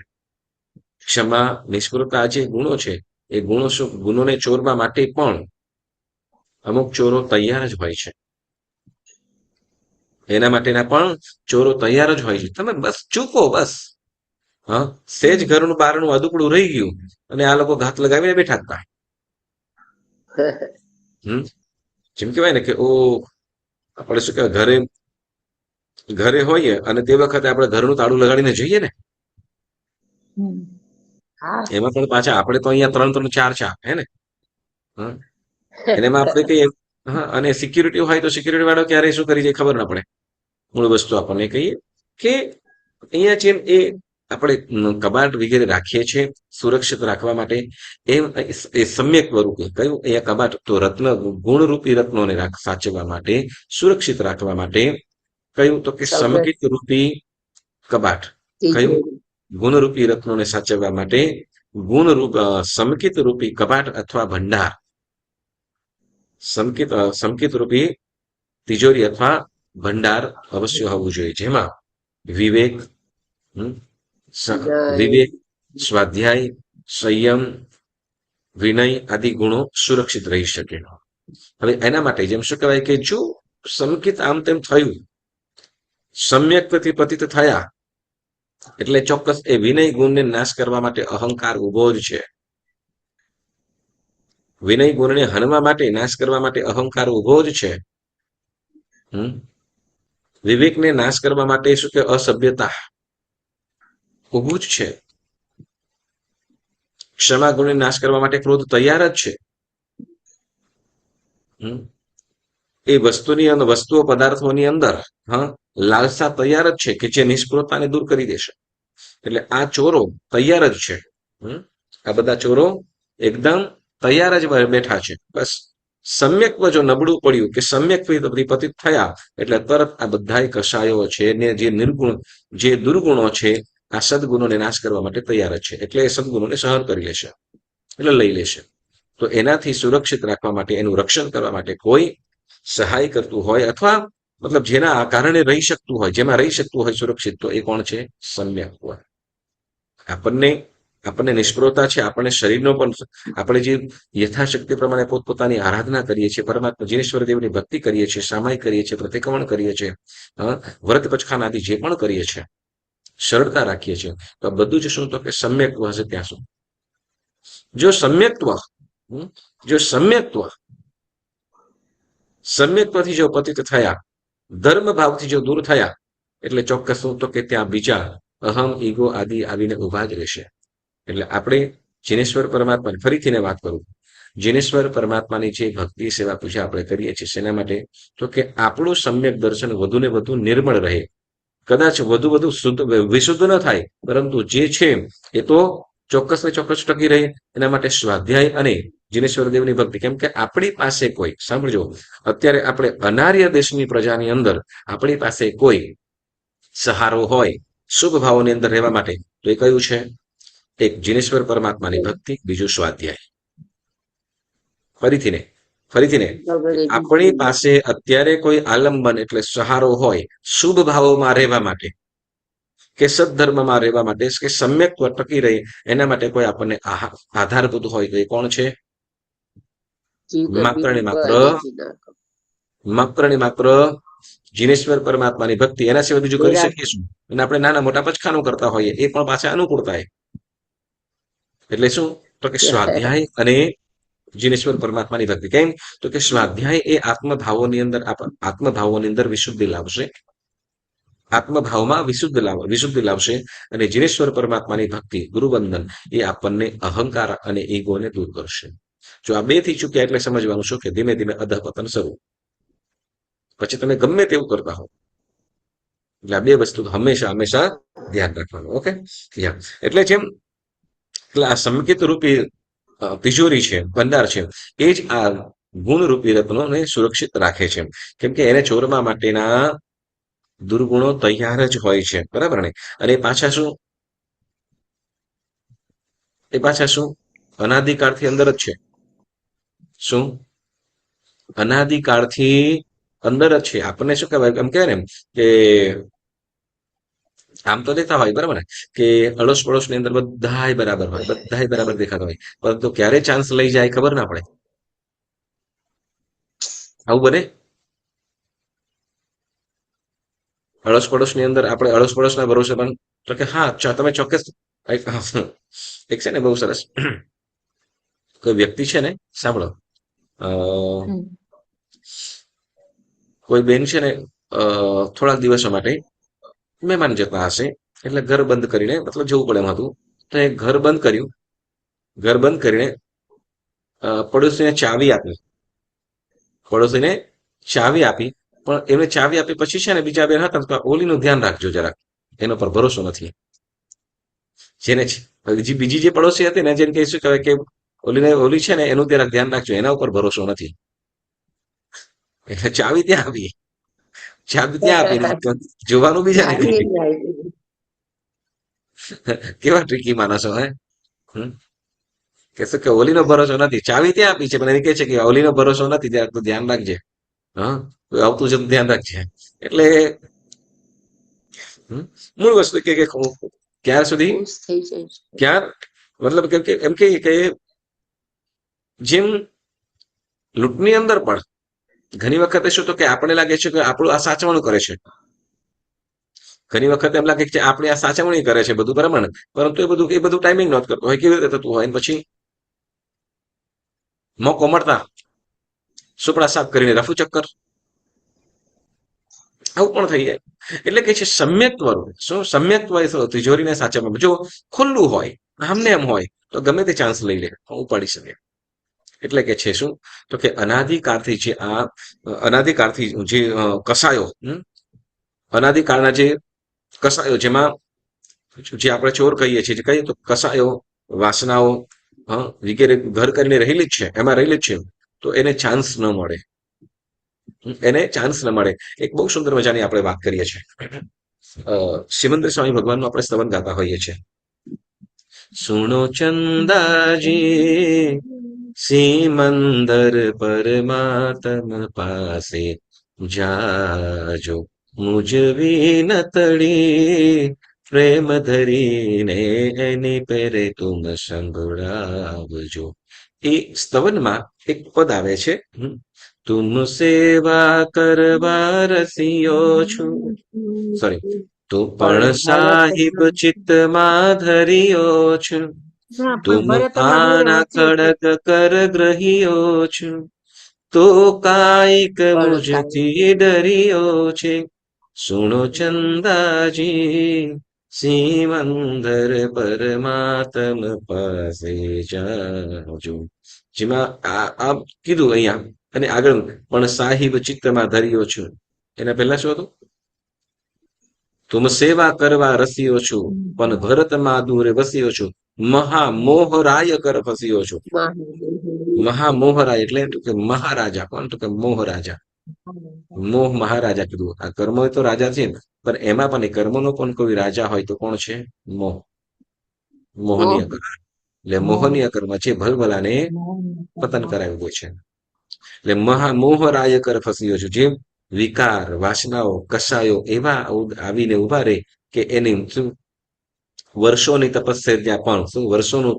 ક્ષમા, નિષ્ફળતા જે ગુણો છે, એ ગુણોને ચોરવા માટે પણ અમુક ચોરો તૈયાર જ હોય છે. એના માટેના પણ ચોરો તૈયાર જ હોય છે. તમે બસ ચૂકો, બસ સેજ ઘરનું બારણું અદુકડું રહી ગયું અને આ લોકો ઘાત લગાવીને બેઠા હતા. જેમ કહેવાય ને કે આપણે શું કહેવાય, ઘરે હોઈએ અને તે વખતે આપણે ઘરનું તાળું લગાડીને જઈએ ને, એમાં પણ પાછા આપણે તો અહીંયા 3-3, 4-4 હે ને, એમાં આપણે કહીએ અને સિક્યુરિટી હોય તો સિક્યુરિટી વાળો ક્યારે શું કરી જાય ખબર ના પડે. મૂળ વસ્તુ આપણને કહીએ કે અહીંયા જેમ એ આપણે કબાટ વગેરે રાખીએ છીએ સુરક્ષિત રાખવા માટે, એમ એ સમ્યક સ્વરૂપે કયું અહીંયા કબાટ તો ગુણરૂપી રત્નોને સાચવવા માટે, સુરક્ષિત રાખવા માટે કયું તો કે સમકિત રૂપી કબાટ. કયું? ગુણરૂપી રત્નોને સાચવવા માટે સમકિત રૂપી કબાટ અથવા ભંડાર, સમકિત રૂપી તિજોરી અથવા ભંડાર અવશ્ય હોવું જોઈએ, જેમાં વિવેક, સ્વાધ્યાય, સંયમ, વિનય આદિ ગુણો સુરક્ષિત રહી શકે. હવે એના માટે જેમ શું કહેવાય કે જો સમકિત આમ તેમ થયું, સમ્યકથી પતિત થયા, એટલે ચોક્કસ એ વિનય ગુણને નાશ કરવા માટે અહંકાર ઉભો જ છે. વિનય ગુણને હનવા માટે, નાશ કરવા માટે અહંકાર ઉભો જ છે. વિવેકને નાશ કરવા માટે શું કે અસભ્યતા ઉભું જ છે. ક્ષમા ગુણને નાશ કરવા માટે ક્રોધ તૈયાર જ છે. એ વસ્તુઓ પદાર્થોની અંદર લાલસા તૈયાર જ છે કે જે નિષ્ફળતાને દૂર કરી દેશે. એટલે આ ચોરો તૈયાર જ છે. આ બધા ચોરો એકદમ તૈયાર જ બેઠા છે. બસ સમ્યક્વ જો નબળું પડ્યું કે સમ્યક પતિત થયા એટલે તરત આ બધા કષાયો છે ને જે દુર્ગુણો છે આ સદગુણોને નાશ કરવા માટે તૈયાર જ છે. એટલે એ સદગુણોને સહન કરી લેશે, એટલે લઈ લેશે. તો એનાથી સુરક્ષિત રાખવા માટે, એનું રક્ષણ કરવા માટે કોઈ સહાય કરતું હોય અથવા મતલબ જેના કારણે રહી શકતું હોય, જેમાં રહી શકતું હોય સુરક્ષિત, તો એ કોણ છે? સમ્યક. આપણને નિષ્ફળતા છે, આપણને શરીરનો પણ, આપણે જે યથાશક્તિ પ્રમાણે પોતપોતાની આરાધના કરીએ છીએ, પરમાત્મા જીનેશ્વર દેવની ભક્તિ કરીએ છીએ, સામાયિક કરીએ છીએ, પ્રતિક્રમણ કરીએ છીએ, વ્રત પચખાન આદિ જે પણ કરીએ છીએ, સરળતા રાખીએ છીએ, તો બધું જ શું તો કે સમ્યક્ત્વ હશે ત્યાં સુધી. જો સમ્યક્ત્વથી જો પતિત થયા, ધર્મ ભાવથી જો દૂર થયા, એટલે ચોક્કસ શું તો કે ત્યાં બીજા અહમ, ઈગો આદિ આવીને ઉભા જ રહેશે. એટલે આપણે જીનેશ્વર પરમાત્માને ફરીથીને વાત કરું, જીનેશ્વર પરમાત્માની જે ભક્તિ સેવા પૂજા આપણે કરીએ છીએ શેના માટે? તો કે આપણું સમ્યક દર્શન વધુ ને વધુ નિર્મળ રહે. કદાચ વધુ શુદ્ધ વિશુદ્ધ ન થાય, પરંતુ જે છે એ તો ચોક્કસ ને ચોક્કસ ટકી રહે. એના માટે સ્વાધ્યાય અને જીનેશ્વર દેવની ભક્તિ. કેમ કે આપણી પાસે કોઈ, સાંભળજો, અત્યારે આપણે અનાર્ય દેશની પ્રજાની અંદર આપણી પાસે કોઈ સહારો હોય શુભ ભાવોની અંદર રહેવા માટે, તો એ કયું છે? એક જીનેશ્વર પરમાત્માની ભક્તિ, બીજું સ્વાધ્યાય. ફરીથી ને આપણી પાસે અત્યારે કોઈ આલંબન એટલે સહારો હોય શુભ ભાવોમાં રહેવા માટે કે સદધર્મમાં રહેવા માટે કે સમ્યક્ત્વ ટકી રહે એના માટે કોઈ આપણને આધારભૂત હોય તો એ કોણ છે? માત્ર ને માત્ર જીનેશ્વર પરમાત્માની ભક્તિ. એના સિવાય બીજું કરી શકીએ શું? અને આપણે નાના મોટા પચખાનું કરતા હોઈએ, એ પણ પાછા અનુકૂળતા. એટલે શું? તો કે સ્વાધ્યાય અને જીનેશ્વર પરમાત્માની ભક્તિ. કેમ? તો કે સ્વાધ્યાય એ આત્મભાવોની અંદર વિશુદ્ધિ લાવશે, આત્મભાવમાં વિશુદ્ધિ લાવશે. અને જીનેશ્વર પરમાત્માની ભક્તિ, ગુરુવંદન, એ આપણને અહંકાર અને ઈગોને દૂર કરશે. જો આ બે થી ચૂક્યા એટલે સમજવાનું શું કે ધીમે ધીમે અધઃપતન શરૂ. પછી તમે ગમે તેવું કરતા હો, એટલે આ બે વસ્તુ હંમેશા ધ્યાન રાખવાનું. ઓકે, એટલે જેમ આ સંકેત રૂપી તિજોરી છે, ભંડાર છે, એ જ આ ગુણરૂપી રત્નોને સુરક્ષિત રાખે છે. કેમ કે એને ચોરવા માટેના દુર્ગુણો તૈયાર જ હોય છે, બરાબર ને? અને એ પાછા શું અનાદિકાળથી અંદર જ છે. શું અનાદિકાળથી અંદર જ છે. આપણને શું કહેવાય, એમ કહેવાય ને કે આમ તો દેતા હોય, બરાબર ને, કે અડોશ પડોશ ની અંદર બધાય બરાબર હોય, બધાય બરાબર દેખાતા હોય, પરંતુ ક્યારે ચાન્સ લઈ જાય ખબર ના પડે. આવું બને? અડોશ પડોશ ની અંદર આપણે અડોશ પડોશ ના ભરોસે પણ તો કે હા તમે ચોક્કસ. એક છે ને બહુ સરસ કોઈ વ્યક્તિ છે ને, સાંભળો, કોઈ બેન છે ને થોડાક દિવસો માટે મહેમાન જતા હશે, એટલે ઘર બંધ કરીને, મતલબ જવું પડે એમ હતું, તો એ ઘર બંધ કરીને પડોશીને ચાવી આપી. પણ એમને ચાવી આપી પછી છે ને બીજા બેન હતા, તો ઓલીનું ધ્યાન રાખજો જરાક, એનો પર ભરોસો નથી. જેને બીજી જે પડોશી હતી ને, જેને કઈ શું કહેવાય કે ઓલી છે ને, એનું જરાક ધ્યાન રાખજો, એના ઉપર ભરોસો નથી. એટલે ચાવી ત્યાં આપીને જોવાનું બીજા કેવા ટ્રિકી માણસો હે. કે શું કે ઓલીનો ભરોસો નથી, ચાવી ત્યાં આપી છે પણ એને કહે છે કે ઓલીનો ભરોસો નથી, જરાક તું ધ્યાન રાખજે. હા, આવતું જતું ધ્યાન રાખજે. એટલે મૂળ વસ્તુ કે ક્યાર સુધી મતલબ એમ કે જેમ લૂંટની અંદર પણ ઘણી વખતે શું તો કે આપણે લાગે છે કે આપણું આ સાચવણું કરે છે, ઘણી વખત એમ લાગે કે આપણે આ સાચવણી કરે છે, બધું બરાબર, પરંતુ એ બધું ટાઈમિંગ નોટ કરતો હોય. કેવી રીતે થતું હોય? પછી મોકો મળતા સુપડા સાફ કરીને રફુ ચક્કર, આવું પણ થઈ જાય. એટલે કે છે સમ્યક્ત્વ. શું સમ્યક્ત્વ? તિજોરીને સાચવવામાં જો ખુલ્લું હોય, આમને એમ હોય, તો ગમે તે ચાન્સ લઈ લે, ઉપાડી શકે. એટલે કે છે શું તો કે અનાદિકાળથી જે કસાયો, અનાદિકાળના જે કસાયો, જેમાં જે આપણે ચોર કહીએ છીએ, કહીએ તો કસાયો, વાસનાઓ વગેરે ઘર કરીને રહેલી જ છે, એમાં રહેલી જ છે, તો એને ચાન્સ ન મળે. એક બહુ સુંદર મજાની આપણે વાત કરીએ છીએ, સિમંદર સ્વામી ભગવાનનું આપણે સ્તવન ગાતા હોઈએ છીએ. સુણો ચંદાજી સિમંદર પરમાત્મ પાસે જાજો, મુજ વિનતડી પ્રેમ ધરીને એની પેરે તુમ સંભળાવજો. એ સ્તવનમાં એક પદ આવે છે, તુમ સેવા કરવા રસિયો છું, સોરી, તું પણ સાહિબ ચિત્તમાં ધર્યો છું, તુમ આના ખડક કર ગ્રહિયો છું, તો કાઈક મુજથી ડરિયો છે. સુણો ચંદાજી સિમંદર પરમાત્મ પાસે જાજો. જેમાં આ કીધું અહીંયા, અને આગળ પણ સાહિબ ચિત્તમાં ધર્યો છું, એના પહેલા શું હતું? તુમ સેવા કરવા રસ્યો છું, પણ ભરતમાં દૂરે વસ્યો છું, મહામોહરાય કર ફસ્યો છું. મહામોહરાય એટલે કે મહારાજા. કોણ? તો કે મોહરાજા. મોહ મહારાજા કીધું. આ કર્મ તો રાજા છે ને, પણ એમાં પણ એ કર્મનો પણ કોઈ રાજા હોય તો કોણ છે? મોહ. મોહનીય કર્મ. એટલે મોહનીય કર્મ છે ભલભલાને પતન કરાવ્યું હોય છે. એટલે મહામોહરાય કર ફસ્યો છું. જેમ વિકાર, વાસનાઓ, કસાયો એવા આવીને ઉભા રહે કે એની શું વર્ષોની તપશ્ચર્યા પણ શું વર્ષોનું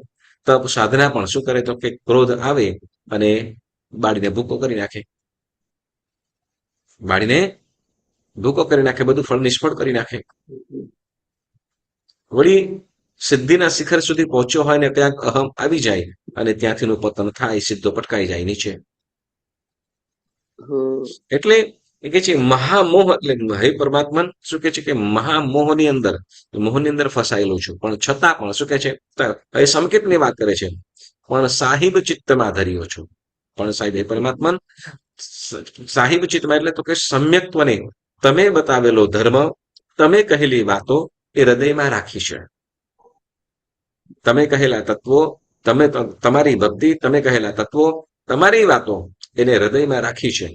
તપ સાધના પણ શું કરે? તો કે ક્રોધ આવે અને બાળીને ભૂકો કરી નાખે. બાળીને ભૂકો કરી નાખે, બધું ફળ નિષ્ફળ કરી નાખે. વળી સિદ્ધિના શિખર સુધી પહોંચ્યો હોય ને ક્યાંક અહમ આવી જાય અને ત્યાંથીનું પતન થાય, સીધો પટકાઈ જાય નીચે. એટલે એ કે છે મહામોહ, એટલે હે પરમાત્મા શું કે છે કે મહામોહની અંદર, મોહની અંદર ફસાયેલો છું, પણ છતાં પણ શું કે છે, એ સંકેતની વાત કરે છે, પણ સાહિબ ચિત્તમાં ધર્યો છું. પણ સાહેબ હે પરમાત્મા સાહિબ ચિત્તમાં એટલે તો કે સમ્યક્ત્વને, તમે બતાવેલો ધર્મ, તમે કહેલી વાતો એ હૃદયમાં રાખી છે. તમે કહેલા તત્વો, તમે તમારી ભક્તિ, તમે કહેલા તત્વો, તમારી વાતો એને હૃદયમાં રાખી છે.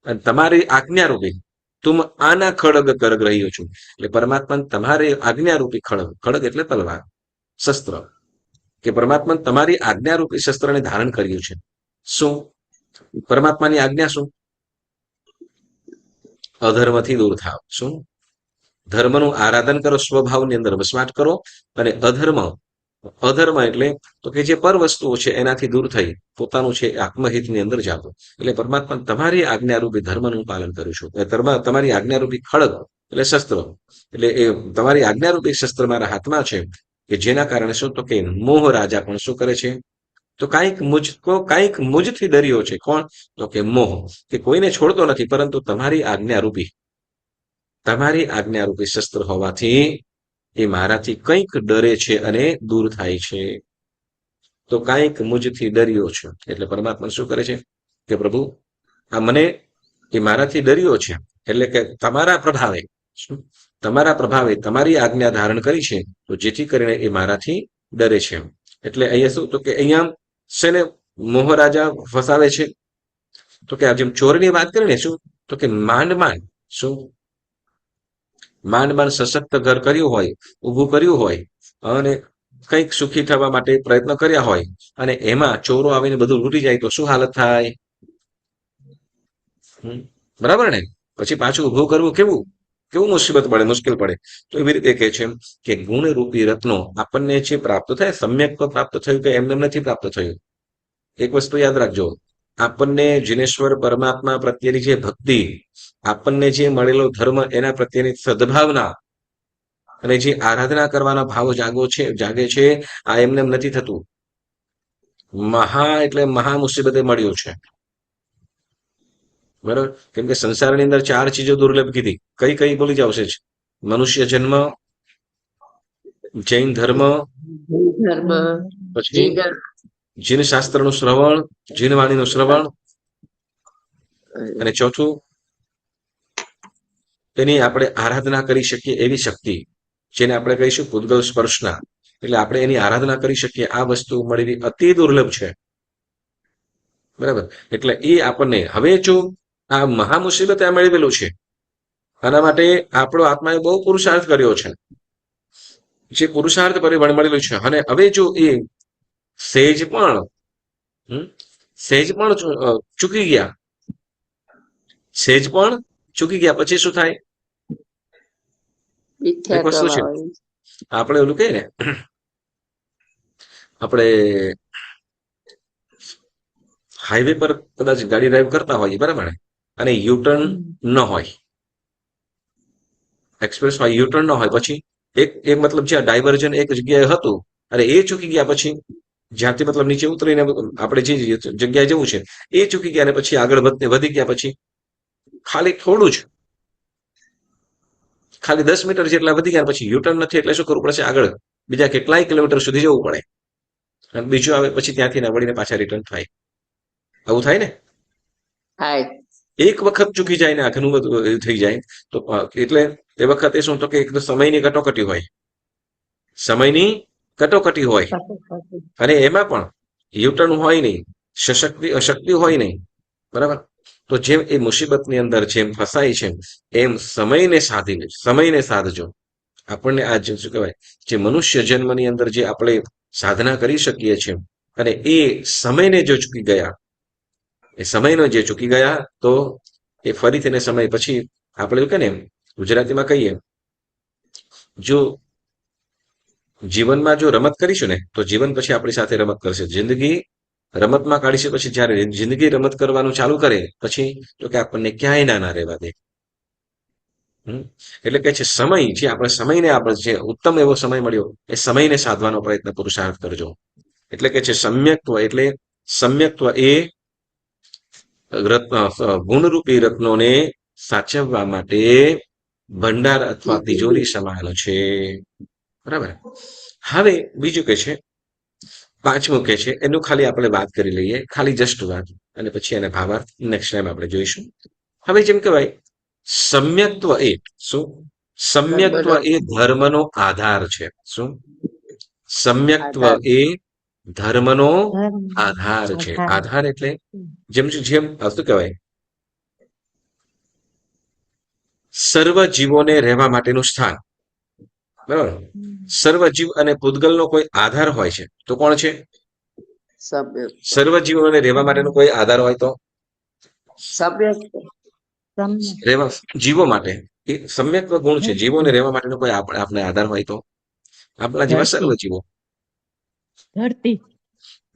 અને તમારી આજ્ઞારૂપી તુમ આના ખડગ કરગ રહ્યો છું. એટલે પરમાત્મા તમારે આજ્ઞારૂપી ખડગ, ખડગ એટલે તલવાર, શસ્ત્ર, કે પરમાત્મા તમારી આજ્ઞારૂપી શસ્ત્રને ધારણ કર્યું છે. શું? પરમાત્માની આજ્ઞા શું? અધર્મથી દૂર થાવ. શું? ધર્મનું આરાધન કરો, સ્વભાવની અંદર વસવાટ કરો, અને અધર્મ, અધર્મ એટલે તો કે જે પર વસ્તુઓ છે એનાથી દૂર થઈ પોતાનું છે આત્મહિતની અંદર જાતો. એટલે પરમાત્મા તમારી આજ્ઞારૂપી ધર્મનું પાલન કરું છું. તમારી આજ્ઞારૂપી ખડગ એટલે શસ્ત્ર, એટલે એ તમારી આજ્ઞારૂપી શસ્ત્ર મારા હાથમાં છે, કે જેના કારણે શું? તો કે મોહ રાજા પણ શું કરે છે? તો કાંઈક મુજથી ડર્યો છે. કોણ? તો કે મોહ, કે કોઈને છોડતો નથી, પરંતુ તમારી આજ્ઞારૂપી શસ્ત્ર હોવાથી એ મારાથી કંઈક ડરે છે અને દૂર થાય છે. તો કાંઈક મુજથી ડર્યો છે. એટલે પરમાત્મા શું કરે છે કે પ્રભુ આ મને, એ મારાથી ડર્યો છે, એટલે કે તમારા પ્રભાવે, તમારા પ્રભાવે તમારી આજ્ઞા ધારણ કરી છે, તો જેથી કરીને એ મારાથી ડરે છે. એટલે અહીંયા શું? તો કે અહીંયા શેને મોહરાજા ફસાવે છે? તો કે આ જેમ ચોરની વાત કરીને શું? તો કે માંડ સશક્ત ઘર કર્યું હોય, ઊભું કર્યું હોય, અને કંઈક સુખી થવા માટે પ્રયત્ન કર્યા હોય, અને એમાં ચોરો આવીને બધું લૂંટી જાય તો શું હાલત થાય? બરાબર ને? પછી પાછું ઊભું કરવું કેવું મુશ્કેલ પડે. તો એવી રીતે કહે છે કે ગુણરૂપી રત્નો આપણને જે પ્રાપ્ત થાય, સમ્યક પ્રાપ્ત થયું કે એમને નથી પ્રાપ્ત થયું. એક વસ્તુ યાદ રાખજો, આપણને જીનેશ્વર પરમાત્મા પ્રત્યેની જે ભક્તિ, આપણને જે મળેલો ધર્મ એના પ્રત્યેની સદભાવના, અને જે આરાધના કરવાના ભાવ જાગે છે, આ એમને નથી થતું. એટલે મહા મુસીબતે મળ્યું છે. બરાબર? કેમ કે સંસારની અંદર 4 ચીજો દુર્લભ કીધી. કઈ બોલી જાવ છે? મનુષ્ય જન્મ, જૈન ધર્મ, પછી જીન શાસ્ત્રનું શ્રવણ, જીન વાણીનું શ્રવણ, અને ચોથું તેની આપણે આરાધના કરી શકીએ એવી શક્તિ, જેને આપણે કહીશું પૂતગલ સ્પર્શના. એટલે આપણે એની આરાધના કરી શકીએ, આ વસ્તુ મળેલી અતિ દુર્લભ છે. બરાબર? એટલે એ આપણને હવે જો આ મહા મુસીબત આ મેળવેલું છે, આના માટે આપણો આત્માએ બહુ પુરુષાર્થ કર્યો છે, જે પુરુષાર્થ પરિબળ મળેલું છે. અને હવે જો એ સહેજ પણ ચૂકી ગયા, પછી શું થાય? એક વસ્તુ છે, આપણે ઓલું કહીએ ને, આપણે હાઈવે પર કદાચ ગાડી ડ્રાઈવ કરતા હોઈએ, બરાબર ને, અને યુટર્ન ન હોય, એક્સપ્રેસ હોય, યુટર્ન ન હોય, પછી એક મતલબ જ્યાં ડાયવર્જન એક જગ્યાએ હતું, અને એ ચૂકી ગયા, પછી જ્યાંથી મતલબ નીચે ઉતરીને આપણે જે જગ્યાએ જવું છે એ ચૂકી ગયા, અને પછી આગળ વધી ગયા, પછી ખાલી થોડું જ, ખાલી 10 મીટર જેટલા વધી ગયા, પછી યુટર્ન નથી, એટલે શું કરવું પડશે? આગળ બીજા કેટલાય કિલોમીટર સુધી જવું પડે, અને બીજું આવે, પછી ત્યાંથી વળીને પાછા રિટર્ન થાય. આવું થાય ને? એક વખત ચૂકી જાય ને ઘણું બધું એવું થઈ જાય તો એટલે એ વખતે શું તો કે એક તો સમયની કટોકટી હોય, સમયની કટોકટી હોય, અને એમાં પણ યુટર્ન હોય નહીં, સશક્તિ અશક્તિ હોય નહીં, બરાબર. તો જેમ એ મુસીબતની અંદર જેમ ફસાય છે એમ સમયને સાધજો. આપણને આ શું કહેવાય, જે મનુષ્ય જન્મની અંદર જે આપણે સાધના કરી શકીએ છીએ, અને એ સમયને જો ચૂકી ગયા, એ સમયનો જે ચૂકી ગયા તો એ ફરીથી એને સમય પછી આપણે એવું કે ને ગુજરાતીમાં કહીએ, જો જીવનમાં જો રમત કરીશું ને તો જીવન પછી આપણી સાથે રમત કરશે. જિંદગી રમતમાં કાઢીશું, પછી જયારે જિંદગી રમત કરવાનું ચાલુ કરે પછી તો કે આપણને ક્યાંય ના રહેવા દે. એટલે કે છે સમય, જે આપણે સમયને આપણે જે ઉત્તમ એવો સમય મળ્યો એ સમયને સાધવાનો પ્રયત્ન પુરુષાર્થ કરજો. એટલે કે છે સમ્યક્ત્વ, એટલે સમ્યક્ત્વ એ ગુણરૂપી રત્નોને સાચવવા માટે ભંડાર અથવા તિજોરી સમાન છે, બરાબર. હવે બીજું કે છે, પાંચમું કે છે, એનું ખાલી આપણે વાત કરી લઈએ, ખાલી જસ્ટ વાત, અને પછી એને ભાવાર્થ નેક્સ્ટ ટાઈમ આપણે જોઈશું. હવે જેમ કહેવાય સમ્યક્ત્વ એ શું? સમ્યક્ત્વ એ ધર્મનો આધાર છે. શું? સમ્યક્ત્વ એ ધર્મનો આધાર છે. આધાર એટલે જેમ જેમ શું કહેવાય, સર્વ જીવોને રહેવા માટેનું સ્થાન, બરાબર. સર્વ જીવ અને પૂતગલનો કોઈ આધાર હોય છે તો કોણ છે? સર્વ જીવોને રહેવા માટેનો કોઈ આધાર હોય તો રહેવા જીવો માટે એ સમ્યક્ત્વ ગુણ છે. જીવોને રહેવા માટેનો કોઈ આપણે આધાર હોય તો આપણા જેવા સર્વ જીવો.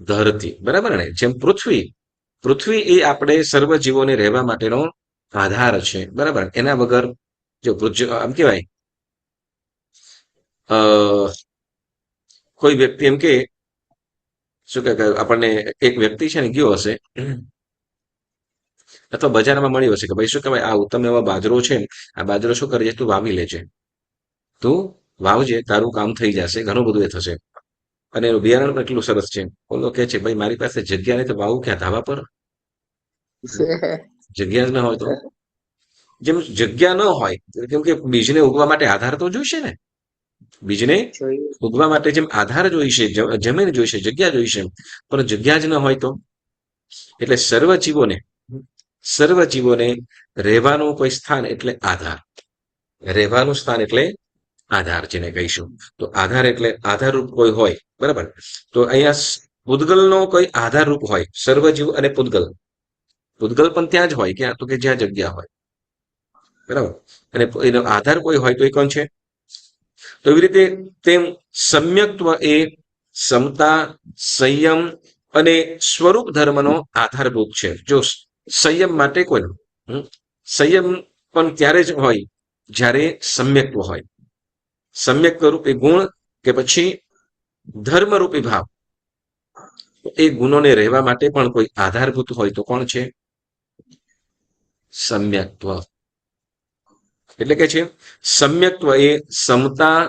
ધરતી, બરાબર ને. જેમ પૃથ્વી એ આપણે સર્વ જીવોને રહેવા માટેનો આધાર છે, બરાબર. એના વગર જો આમ કહેવાય કોઈ વ્યક્તિ એમ કે શું કે આપણને એક વ્યક્તિ છે ને ગયો હશે અથવા બજારમાં મળ્યો હશે કે ભાઈ શું કહેવાય, આ ઉત્તમ એવો બાજરો છે, આ બાજરો શું કરે છે, તું વાવી લેજે, તું વાવજે, તારું કામ થઈ જશે, ઘણું બધું એ થશે, અને એનું બિયારણ પણ એટલું સરસ છે. ઓલો કે છે ભાઈ મારી પાસે જગ્યા નહીં તો વાવું ક્યાં, ધાબા પર? જગ્યા જ ન હોય તો, જેમ જગ્યા ન હોય કેમ કે બીજને ઉગવા માટે આધાર તો જોઈશે ને. બીજને ઉગવા માટે જેમ આધાર જોઈશે, જમીન જોઈશે, જગ્યા જોઈશે, પણ જગ્યા જ ન હોય તો. એટલે સર્વ જીવોને રહેવાનું કોઈ સ્થાન એટલે આધાર, રહેવાનું સ્થાન એટલે આધાર જેને કહીશું. તો આધાર એટલે આધારરૂપ કોઈ હોય, બરાબર. તો અહીંયા પૂતગલનો કોઈ આધારરૂપ હોય, સર્વજીવ અને પૂતગલ પણ ત્યાં જ હોય, ક્યાં તો કે જ્યાં જગ્યા હોય, બરાબર. અને એનો આધાર કોઈ હોય તો એ કોણ છે? તો એવી રીતે તેમ સમ્યક્ત્વ એ સમતા, સંયમ અને સ્વરૂપ ધર્મનો આધારભૂત છે. જો સંયમ માટે કોઈ સંયમ પણ ત્યારે જ હોય જ્યારે સમ્યક્ત્વ હોય. સમ્યક્ત્વ રૂપી ગુણ કે પછી ધર્મરૂપી ભાવ, એ ગુણોને રહેવા માટે પણ કોઈ આધારભૂત હોય તો કોણ છે? સમ્યક્ત્વ. એટલે કે છે સમ્યક્ત્વ એ સમતા,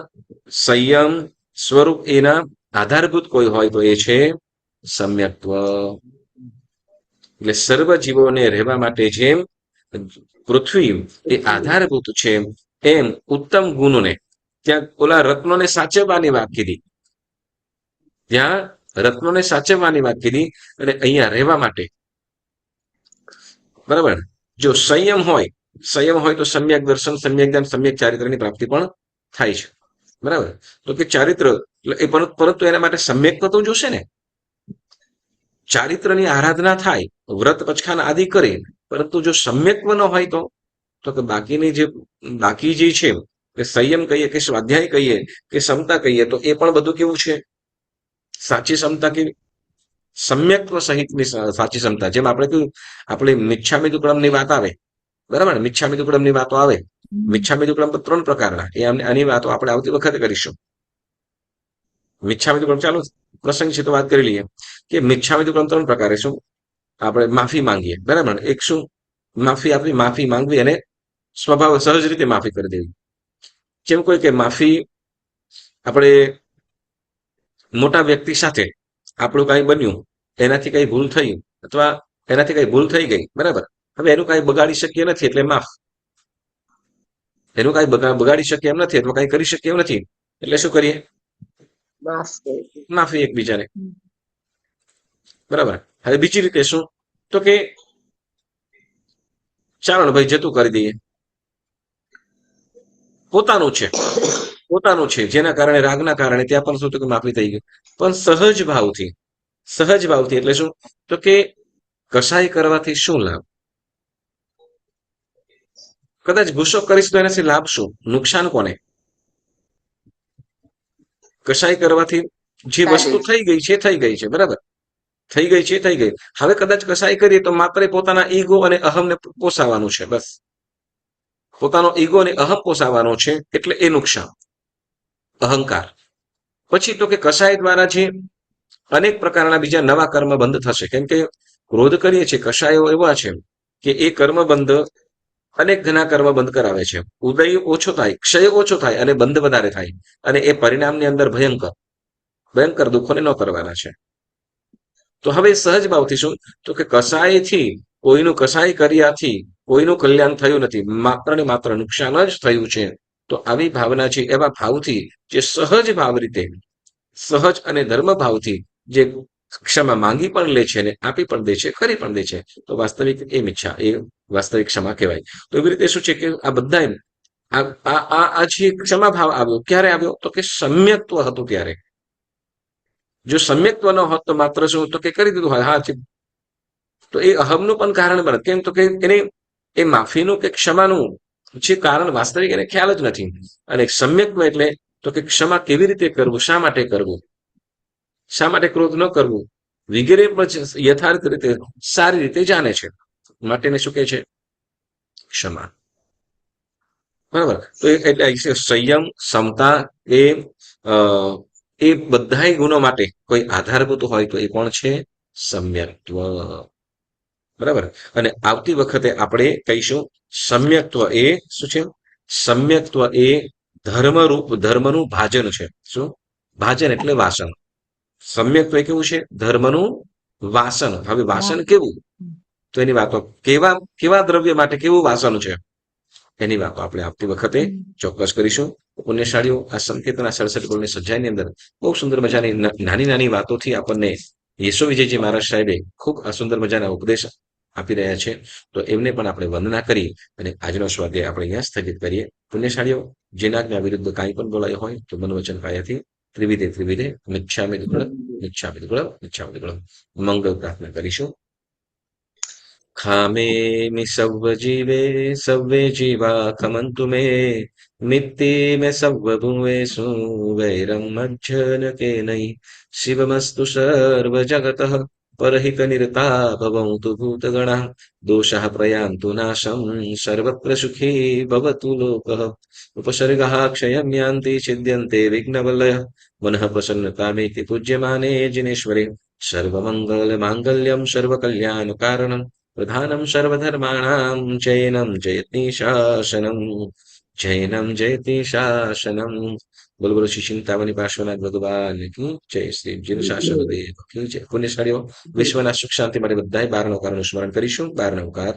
સંયમ, સ્વરૂપ એના આધારભૂત કોઈ હોય તો એ છે સમ્યક્ત્વ. એટલે સર્વ જીવોને રહેવા માટે જેમ પૃથ્વી એ આધારભૂત છે, એમ ઉત્તમ ગુણોને, ત્યાં ઓલા રત્નોને સાચવવાની વાત કીધી, ત્યાં રત્નોને સાચવવાની વાત કીધી, અને અહીંયા રહેવા માટે, બરાબર. જો સંયમ હોય તો સમ્યક દર્શન, સમ્યક જ્ઞાન, સમ્યક ચારિત્રની પ્રાપ્તિ પણ થાય છે, બરાબર. તો કે ચારિત્ર પરંતુ એના માટે સમ્યક્ત્વ તો જોશે ને. ચારિત્રની આરાધના થાય, વ્રત પચખાન આદિ કરે, પરંતુ જો સમ્યક્ત્વ ન હોય તો કે બાકી જે છે કે સંયમ કહીએ કે સ્વાધ્યાય કહીએ કે સમતા કહીએ, તો એ પણ બધું કેવું છે? સાચી સમતા કેવી? સમ્યક્ત્વ સહિતની સાચી સમતા. જેમ આપણે કહ્યું, આપણે મિચ્છામિ દુક્કડમની વાત આવે, બરાબર. મિચ્છામિ દુક્કડમની વાતો આવે. મિચ્છામિ દુક્કડમ 3 પ્રકારના, એ આની વાતો આપણે આવતી વખતે કરીશું. મિચ્છામિ દુક્કડમ ચાલો પ્રસંગ છે તો વાત કરી લઈએ કે મિચ્છામિ દુક્કડમ 3 પ્રકારે. શું? આપણે માફી માંગીએ, બરાબર. એક શું? માફી માંગવી અને સ્વભાવ સહજ રીતે માફી કરી દેવી. જેમ કોઈ કે માફી, આપણે મોટા વ્યક્તિ સાથે આપણું કઈ બન્યું, એનાથી કઈ ભૂલ થઈ અથવા એનાથી કઈ ભૂલ થઈ ગઈ, બરાબર. હવે એનું કાંઈ બગાડી શકીએ નથી એટલે માફ. એનું કાંઈ બગાડી શકીએ એમ નથી અથવા કાંઈ કરી શકીએ એમ નથી એટલે શું કરીએ? માફ કરી દો. માફી એકબીજાને. બરાબર. હવે બીજી રીતે શું? તો કે ચાલો ને ભાઈ જતું કરી દઈએ. પોતાનું છે, પોતાનું છે, જેના કારણે રાગના કારણે ત્યાં પણ શું તો કે માફી થઈ ગઈ. પણ સહજ ભાવથી એટલે શું? તો કે કસાઈ કરવાથી શું લાભ? કદાચ ગુસ્સો કરીશ તો એનાથી લાભ શું? નુકસાન કોને? કસાઈ કરવાથી જે વસ્તુ થઈ ગઈ છે થઈ ગઈ છે, બરાબર, થઈ ગઈ છે થઈ ગઈ. હવે કદાચ કસાઈ કરીએ તો માત્ર પોતાના ઈગો અને અહમને પોસાવાનું છે, બસ પોતાનો ઈગો અને અહમ પોસાવાનો છે, એટલે એ નુકસાન, અહંકાર. પછી તો કે કસાઈ દ્વારા જે અનેક પ્રકારના બીજા નવા કર્મ બંધ થશે, કેમ કે ક્રોધ કરીએ છીએ, કસાયો એવા છે કે એ કર્મ બંધ અનેક ઘણા કર્મ બંધ કરાવે છે. ઉદય ઓછો થાય, ક્ષય ઓછો થાય અને બંધ વધારે થાય, અને એ પરિણામની અંદર ભયંકર દુઃખોને ન કરવાના છે. તો હવે સહજ ભાવથી શું? તો કે કસાયથી કોઈનું કસાય કર્યાથી કોઈનું કલ્યાણ થયું નથી, માત્ર ને માત્ર નુકસાન જ થયું છે. તો આવી ભાવના છે, એવા ભાવથી જે સહજ ભાવ રીતે, સહજ અને ધર્મ ભાવથી જે ક્ષમા માંગી પણ લે છે ને આપી પણ દે છે, કરી પણ દે છે, તો વાસ્તવિક એ મિચ્છા, એ વાસ્તવિક ક્ષમા કહેવાય. તો એવી રીતે શું છે કે આ બધા આ જે ક્ષમા ભાવ આવ્યો, ક્યારે આવ્યો? તો કે સમ્યક્ત્વ હતું ત્યારે. જો સમ્યક્ત્વ ન હોત તો માત્ર શું તો કે કરી દીધું હોય, હા, તો એ અહમનું પણ કારણ બને. કેમ? તો કે એને એ માફીનું કે ક્ષમાનું જે કારણ વાસ્તવિક એને ખ્યાલ જ નથી. અને સમ્યક્ત્વ એટલે તો કે ક્ષમા કેવી રીતે કરવું, શા માટે કરવું, શા માટે ક્રોધ ન કરવું વગેરે પણ યથાર્થ રીતે સારી રીતે જાણે છે, માટેને શું કહે છે? ક્ષમા. બરાબર. તો એટલે સંયમ, સમતા એ બધા ગુણો માટે કોઈ આધારભૂત હોય તો એ કોણ છે? સમ્યક્ત્વ. બરાબર. અને આવતી વખતે આપણે કહીશું સમ્યક્ત્વ એ શું છે? સમ્યક્ત્વ એ ધર્મનું ભાજન છે. શું ભાજન? એટલે વાસન. સમ્યક્ત્વ એ કેવું છે? ધર્મનું વાસન. હવે વાસન કેવું? તો એની વાતો કેવા દ્રવ્ય માટે કેવું વાસન છે એની વાતો આપણે આવતી વખતે ચોક્કસ કરીશું. પુણ્યશાળીઓ, આ સંકેતના 67 ગુણની સજાની અંદર બહુ સુંદર મજાની નાની નાની વાતોથી આપણને યશો વિજયજી મહારાજ સાહેબે ખૂબ આ સુંદર મજાના ઉપદેશ આપી રહ્યા છે. તો એમને પણ આપણે વંદના કરી અને આજનો સ્વાધ્યાય આપણે અહીંયા સ્થગિત કરીએ. પુણ્યશાળીઓ, જેના જ્ઞા વિરુદ્ધ કાંઈ પણ બોલાયું હોય તો મન વચન કાયાથી ત્રિવિધે મિચ્છામિ દુક્કડમ મંગળ પ્રાર્થના કરીશું. ખામે સર્વ જીવે સર્વે જીવા ખમંતુ મે મિત્તે મે સર્વ ભુવેષુ વૈરમ મજ્જન કે નહીં શિવમસ્તુ સર્વ જગત પરહિત નિરતા ભવन्तु ભૂતગણા દોષઃ પ્રયાન્તુ નાશમ સર્વત્ર સુખી ભવતુ લોકઃ ઉપસર્ગઃ ક્ષયં યાન્તિ છિદ્યન્તે વિઘ્નવલયઃ મનઃ પ્રસન્નતામેતિ પૂજ્યમાને જિનેશ્વરે સર્વમંગલ માંગલ્યમ સર્વકલ્યાણકારણમ પ્રધાનમ સર્વધર્માણામ જૈનમ જયતિ શાસનમ. બોલો બોલો શ્રી ચિંતામણી પાર્શ્વનાથ ભગવાન કી જય. શ્રી જીવ શાસન દેવ કી જય. પુણ્યશાળીઓ, વિશ્વના સુખ શાંતિ માટે બધાય 12 ઓંકારનું સ્મરણ કરીશું. 12 ઓંકાર.